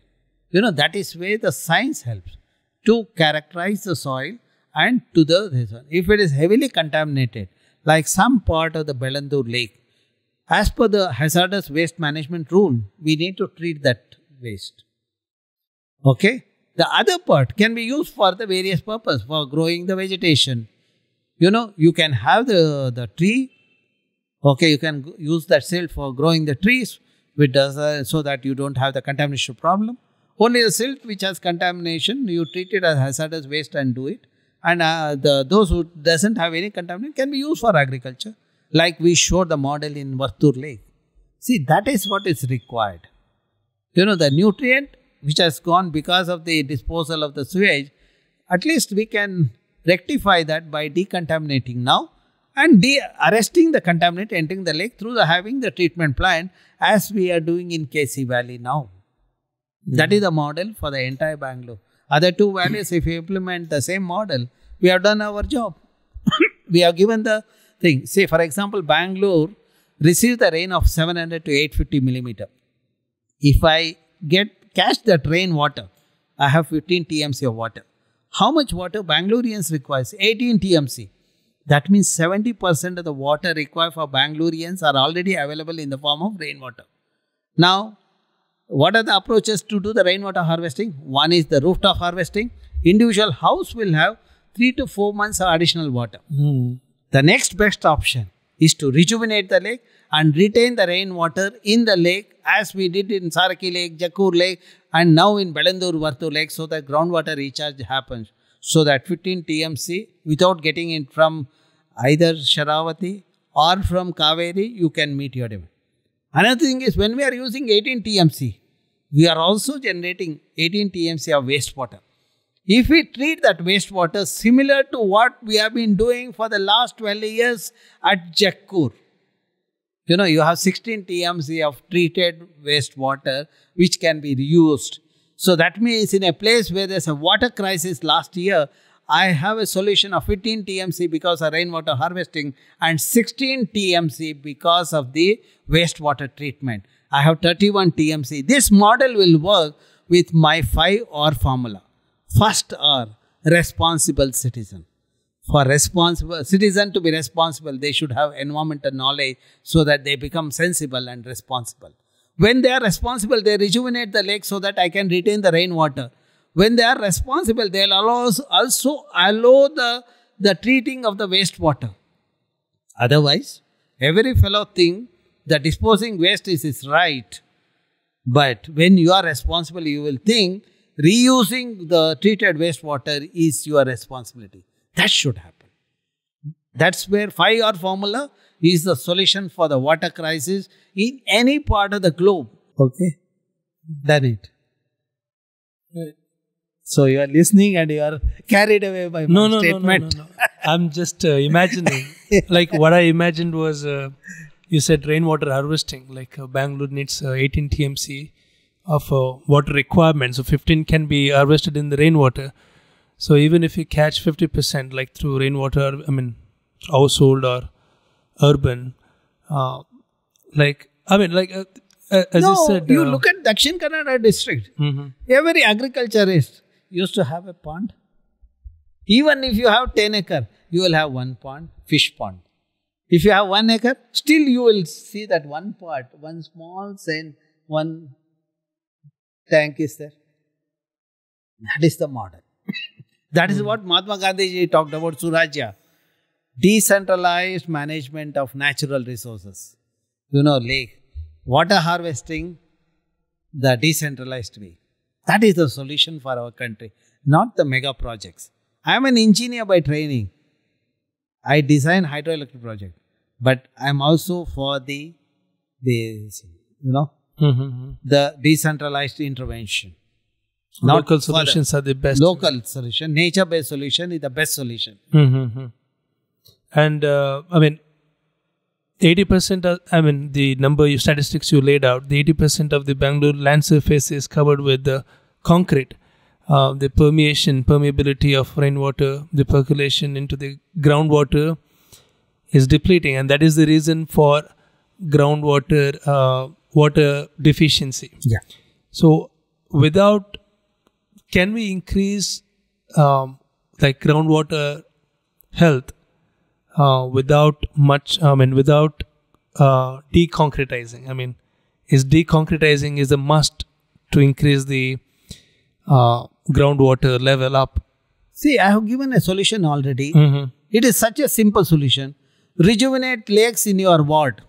You know, that is where the science helps to characterize the soil and to the... If it is heavily contaminated, like some part of the Belandur lake, as per the hazardous waste management rule, we need to treat that waste. Okay? The other part can be used for the various purpose, for growing the vegetation. You know, you can have the tree. Okay, you can use that silt for growing the trees, which does so that you don't have the contamination problem. Only the silt which has contamination, you treat it as hazardous waste and do it. And those who doesn't have any contamination can be used for agriculture. Like we showed the model in Vartur Lake. See, that is what is required. You know, the nutrient which has gone because of the disposal of the sewage, at least we can rectify that by decontaminating now and arresting the contaminant entering the lake through having the treatment plant as we are doing in KC Valley now. That is the model for the entire Bangalore. Other two valleys, if you implement the same model, we have done our job. We have given the thing. Say, for example, Bangalore receives the rain of 700 to 850 millimeter. If I catch that rain water, I have 15 TMC of water. How much water Bangaloreans requires? 18 TMC. That means 70% of the water required for Bangaloreans are already available in the form of rainwater. Now, what are the approaches to do the rainwater harvesting? One is the rooftop harvesting. Individual house will have 3 to 4 months of additional water. The next best option is to rejuvenate the lake and retain the rainwater in the lake, as we did in Saraki Lake, Jakkur Lake, and now in Belandur Vartu Lake, so that groundwater recharge happens. So that 15 TMC, without getting it from either Sharavati or from Kaveri, you can meet your demand. Another thing is, when we are using 18 TMC, we are also generating 18 TMC of wastewater. If we treat that wastewater similar to what we have been doing for the last 12 years at Jakkur, you have 16 TMC of treated wastewater which can be reused. So that means in a place where there's a water crisis last year, I have a solution of 15 TMC because of rainwater harvesting and 16 TMC because of the wastewater treatment. I have 31 TMC. This model will work with my 5R formula. First R, responsible citizen. For responsible citizen to be responsible, they should have environmental knowledge so that they become sensible and responsible. When they are responsible, they rejuvenate the lake so that I can retain the rainwater. When they are responsible, they will also allow the treating of the wastewater. Otherwise, every fellow thing, the disposing waste is right. But when you are responsible, you will think reusing the treated wastewater is your responsibility. That should happen. That's where 5R formula is the solution for the water crisis in any part of the globe. Okay? Done it. Right. So you are listening and you are carried away by my statement. No. I'm just imagining. Like what I imagined was, you said rainwater harvesting. Like Bangalore needs 18 TMC of water requirements. So 15 can be harvested in the rainwater. So even if you catch 50%, like through rainwater, household or urban, as you said. You look at Dakshin Kannada district. Every agriculturist used to have a pond. Even if you have 10 acre, you will have one pond, fish pond. If you have 1 acre, still you will see that one part, one small sand, one tank is there. That is the model. That is what Mahatma Gandhi ji talked about, Surajya. Decentralized management of natural resources. Lake. Water harvesting, the decentralized way. That is the solution for our country, not the mega projects. I am an engineer by training. I design hydroelectric project, but I am also for the decentralized intervention. Local solutions are the best. Local solution, nature-based solution is the best solution. And 80%, the number statistics you laid out, the 80% of the Bangalore land surface is covered with concrete. The permeability of rainwater, the percolation into the groundwater is depleting, and that is the reason for groundwater water deficiency. Yeah. So, can we increase groundwater health without deconcretizing? Is deconcretizing is a must to increase the groundwater level up? See, I have given a solution already. It is such a simple solution. Rejuvenate lakes in your ward.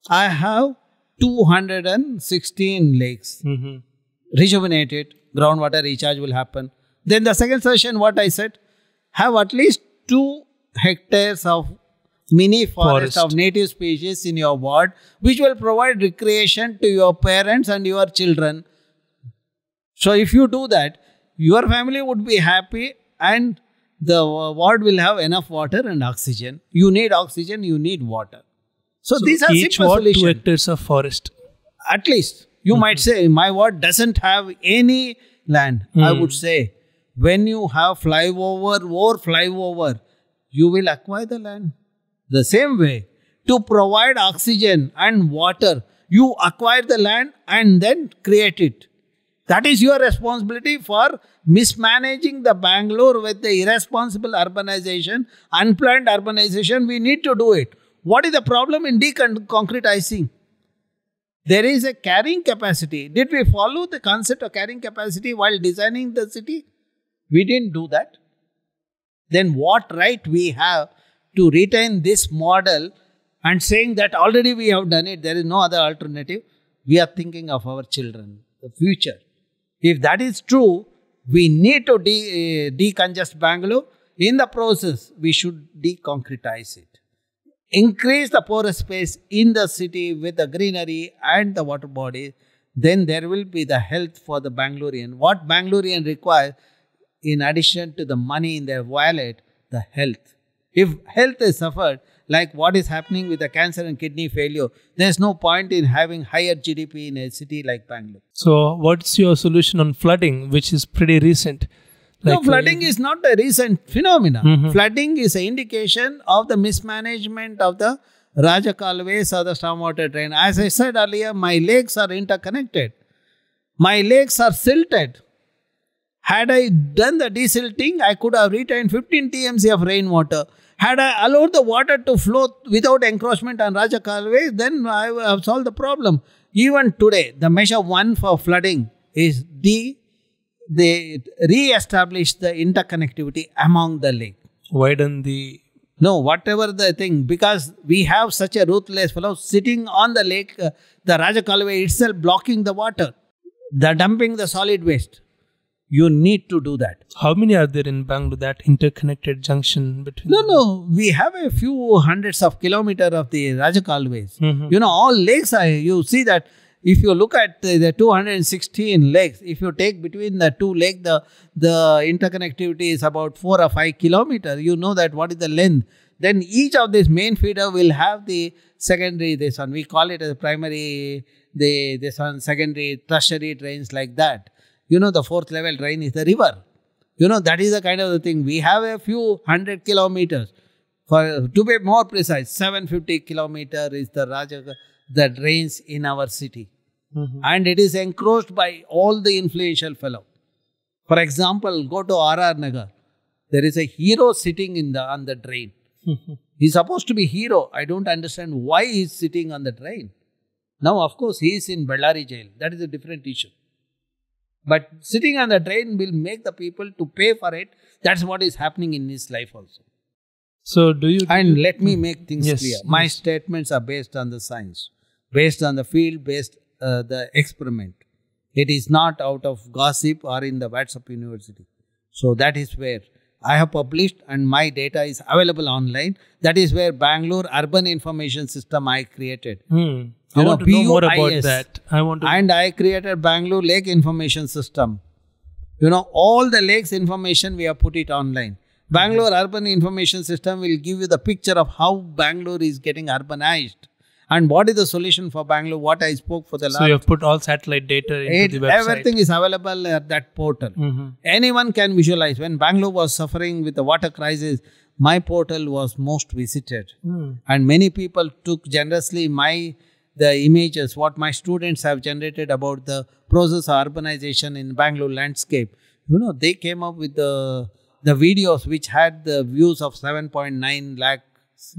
I have 216 lakes. Rejuvenated, groundwater recharge will happen. Then the second solution, what I said, have at least 2 hectares of mini forest of native species in your ward, which will provide recreation to your parents and your children. So if you do that, your family would be happy and the ward will have enough water and oxygen. You need oxygen, you need water. So these are each simple ward solutions. 2 hectares of forest. At least. You might say, my ward doesn't have any land, I would say, when you have flyover or flyover, you will acquire the land. The same way, to provide oxygen and water, you acquire the land and then create it. That is your responsibility for mismanaging the Bangalore with the irresponsible urbanization, unplanned urbanization. We need to do it. What is the problem in deconcretizing? There is a carrying capacity. Did we follow the concept of carrying capacity while designing the city? We didn't do that. Then what right we have to retain this model and saying that already we have done it, there is no other alternative? We are thinking of our children, the future. If that is true, we need to decongest Bangalore. In the process, we should deconcretize it. Increase the porous space in the city with the greenery and the water bodies. Then there will be the health for the Bangalorean. What Bangalorean requires, in addition to the money in their wallet, the health. If health is suffered, like what is happening with the cancer and kidney failure, there's no point in having higher GDP in a city like Bangalore. So what's your solution on flooding, which is pretty recent? No, flooding is not a recent phenomenon. Flooding is an indication of the mismanagement of the Raja Kalways or the stormwater drain. As I said earlier, my lakes are interconnected. My lakes are silted. Had I done the desilting, I could have retained 15 TMC of rainwater. Had I allowed the water to flow without encroachment on Raja Kalways, then I would have solved the problem. Even today, the measure 1 for flooding is they re-establish the interconnectivity among the lake. Widen the... No, whatever the thing, because we have such a ruthless fellow sitting on the lake, the Raja Kalway itself blocking the water, the dumping the solid waste. You need to do that. How many are there in Bangalore, that interconnected junction between... No. We have a few hundreds of kilometers of the Raja Kalways. You know, all lakes are... You see that if you look at the 216 lakes, if you take between the two lakes, the interconnectivity is about 4 or 5 kilometers. You know that what is the length. Then each of these main feeder will have the secondary, this one. We call it as primary, this one, secondary, tertiary drains like that. You know, the 4th level drain is the river. You know, that is the kind of the thing. We have a few 100 kilometers. To be more precise, 750 kilometers is the drains in our city. And it is encroached by all the influential fellow. For example, go to R.R. Nagar. There is a hero sitting on the drain. He's supposed to be hero. I don't understand why he's sitting on the drain. Now, of course, he is in Bellary jail. That is a different issue. But sitting on the drain will make the people to pay for it. That's what is happening in his life also. So let me make things clear. My statements are based on the science, based on the field, based the experiment. It is not out of gossip or in the WhatsApp University. So that is where I have published and my data is available online. That is where Bangalore Urban Information System I created. I want to know more about that. And I created Bangalore Lake Information System. You know, all the lakes information we have put it online. Bangalore Urban Information System will give you the picture of how Bangalore is getting urbanized. And what is the solution for Bangalore, what I spoke for the last... So you have put all satellite data into the website. Everything is available at that portal. Anyone can visualize. When Bangalore was suffering with the water crisis, my portal was most visited. And many people took generously the images, what my students have generated about the process of urbanization in Bangalore landscape. You know, they came up with the videos which had the views of 7.9 lakhs.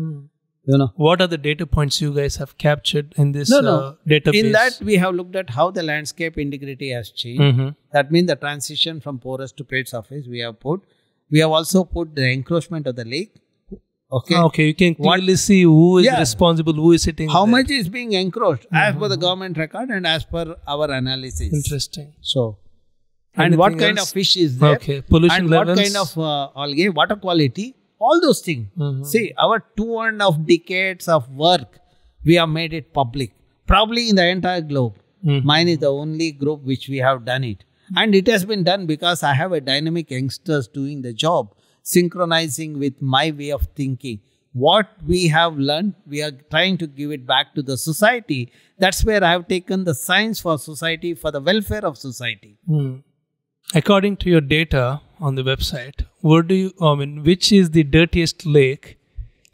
You know, what are the data points you guys have captured in this database? In that, we have looked at how the landscape integrity has changed. That means the transition from porous to paved surface we have put. We have also put the encroachment of the lake. Okay, you can clearly see who is responsible, who is sitting how there. Much is being encroached as per the government record and as per our analysis. Interesting. So, and what kind of fish is there? Pollution levels. What kind of algae, water quality, all those things. See, our 2.5 decades of work, we have made it public. Probably in the entire globe. Mine is the only group which we have done it. And it has been done because I have a dynamic youngsters doing the job, synchronizing with my way of thinking. What we have learned, we are trying to give it back to the society. That's where I have taken the science for society, for the welfare of society. According to your data on the website, which is the dirtiest lake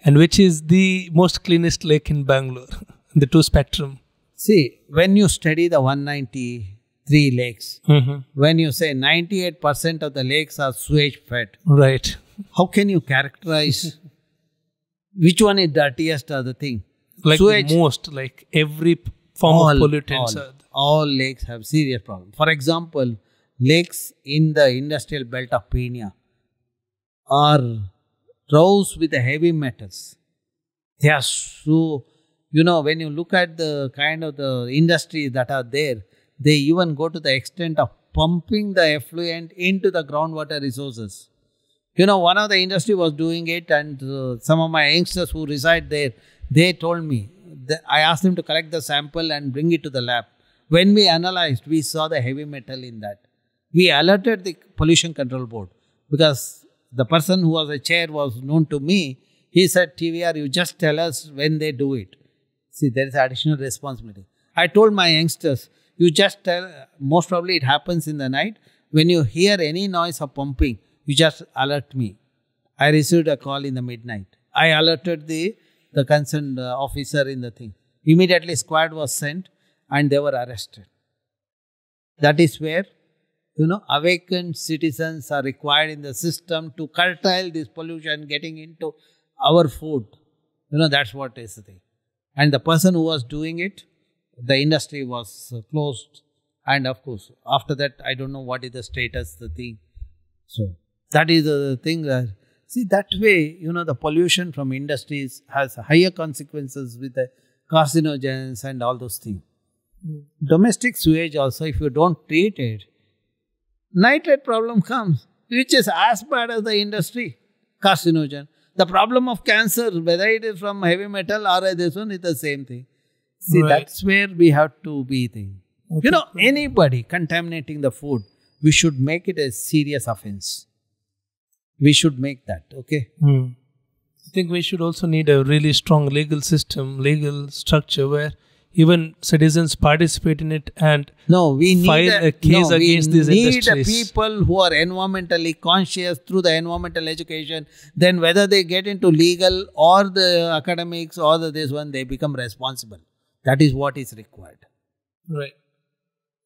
and which is the most cleanest lake in Bangalore? The two spectrum. See, when you study the 193 lakes, when you say 98% of the lakes are sewage fed, right? How can you characterize which one is dirtiest or the thing? Like Sewage, most, like every form of pollutants. All lakes have serious problems. For example, lakes in the industrial belt of Pena are doused with the heavy metals. They are so, when you look at the kind of the industries that are there, they even go to the extent of pumping the effluent into the groundwater resources. One of the industry was doing it, and some of my youngsters who reside there, they told me, I asked them to collect the sample and bring it to the lab. When we analyzed, we saw the heavy metal in that. We alerted the Pollution Control Board because the person who was a chair was known to me. He said, TVR, you just tell us when they do it. See, there is additional responsibility. I told my youngsters, you just tell, most probably it happens in the night. When you hear any noise of pumping, you just alert me. I received a call in the midnight. I alerted the concerned officer in the thing. Immediately squad was sent and they were arrested. That is where, awakened citizens are required in the system to curtail this pollution getting into our food. That's what is the thing. And the person who was doing it, the industry was closed. And of course, after that, I don't know what is the status, the thing. So, that is the thing that, see, that way, the pollution from industries has higher consequences with the carcinogens and all those things. Domestic sewage also, if you don't treat it, nitrate problem comes, which is as bad as the industry, carcinogen. The problem of cancer, whether it is from heavy metal or this one, is the same thing. See, that's where we have to be thinking. Okay. Anybody contaminating the food, we should make it a serious offense. We should make that, okay? I think we should also need a really strong legal system, legal structure where even citizens participate in it and file a case against these industries. We need people who are environmentally conscious through the environmental education. Then whether they get into legal or the academics or this one, they become responsible. That is what is required. Right.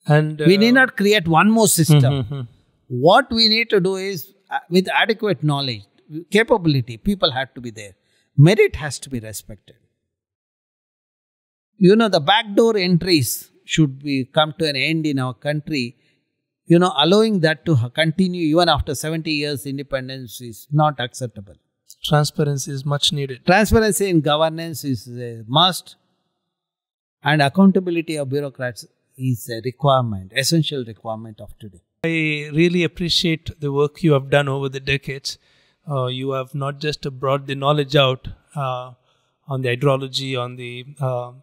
And we need not create one more system. What we need to do is, with adequate knowledge, capability, people have to be there. Merit has to be respected. The backdoor entries should come to an end in our country. Allowing that to continue even after 70 years independence is not acceptable. Transparency is much needed. Transparency in governance is a must. And accountability of bureaucrats is a requirement, essential requirement of today. I really appreciate the work you have done over the decades. You have not just brought the knowledge out on the hydrology, on the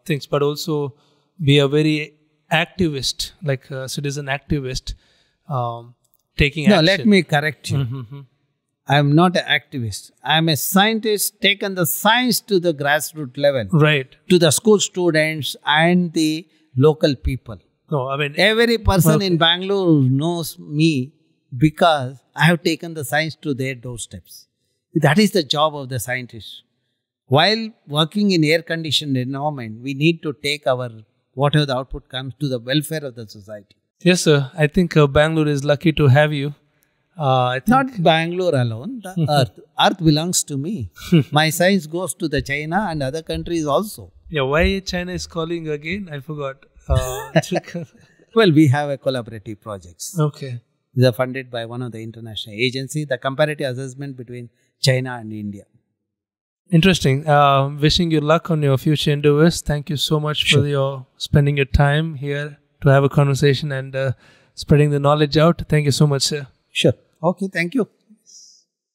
things, but also be a very activist, like a citizen activist, taking action. No, let me correct you. I am not an activist. I am a scientist, taken the science to the grassroots level. Right. To the school students and the local people. No, I mean, every person in Bangalore knows me because I have taken the science to their doorsteps. That is the job of the scientist. While working in air-conditioned environment, we need to take our, whatever the output comes, to the welfare of the society. Yes, sir. I think Bangalore is lucky to have you. Not Bangalore alone, the Earth. Earth belongs to me. My science goes to the China and other countries also. Yeah, why China is calling again? I forgot. Well, we have a collaborative projects. Okay. They are funded by one of the international agencies, the comparative assessment between China and India. Interesting. Wishing you luck on your future endeavors. Thank you so much for your spending your time here to have a conversation and spreading the knowledge out. Thank you so much, sir. Sure. Okay, thank you.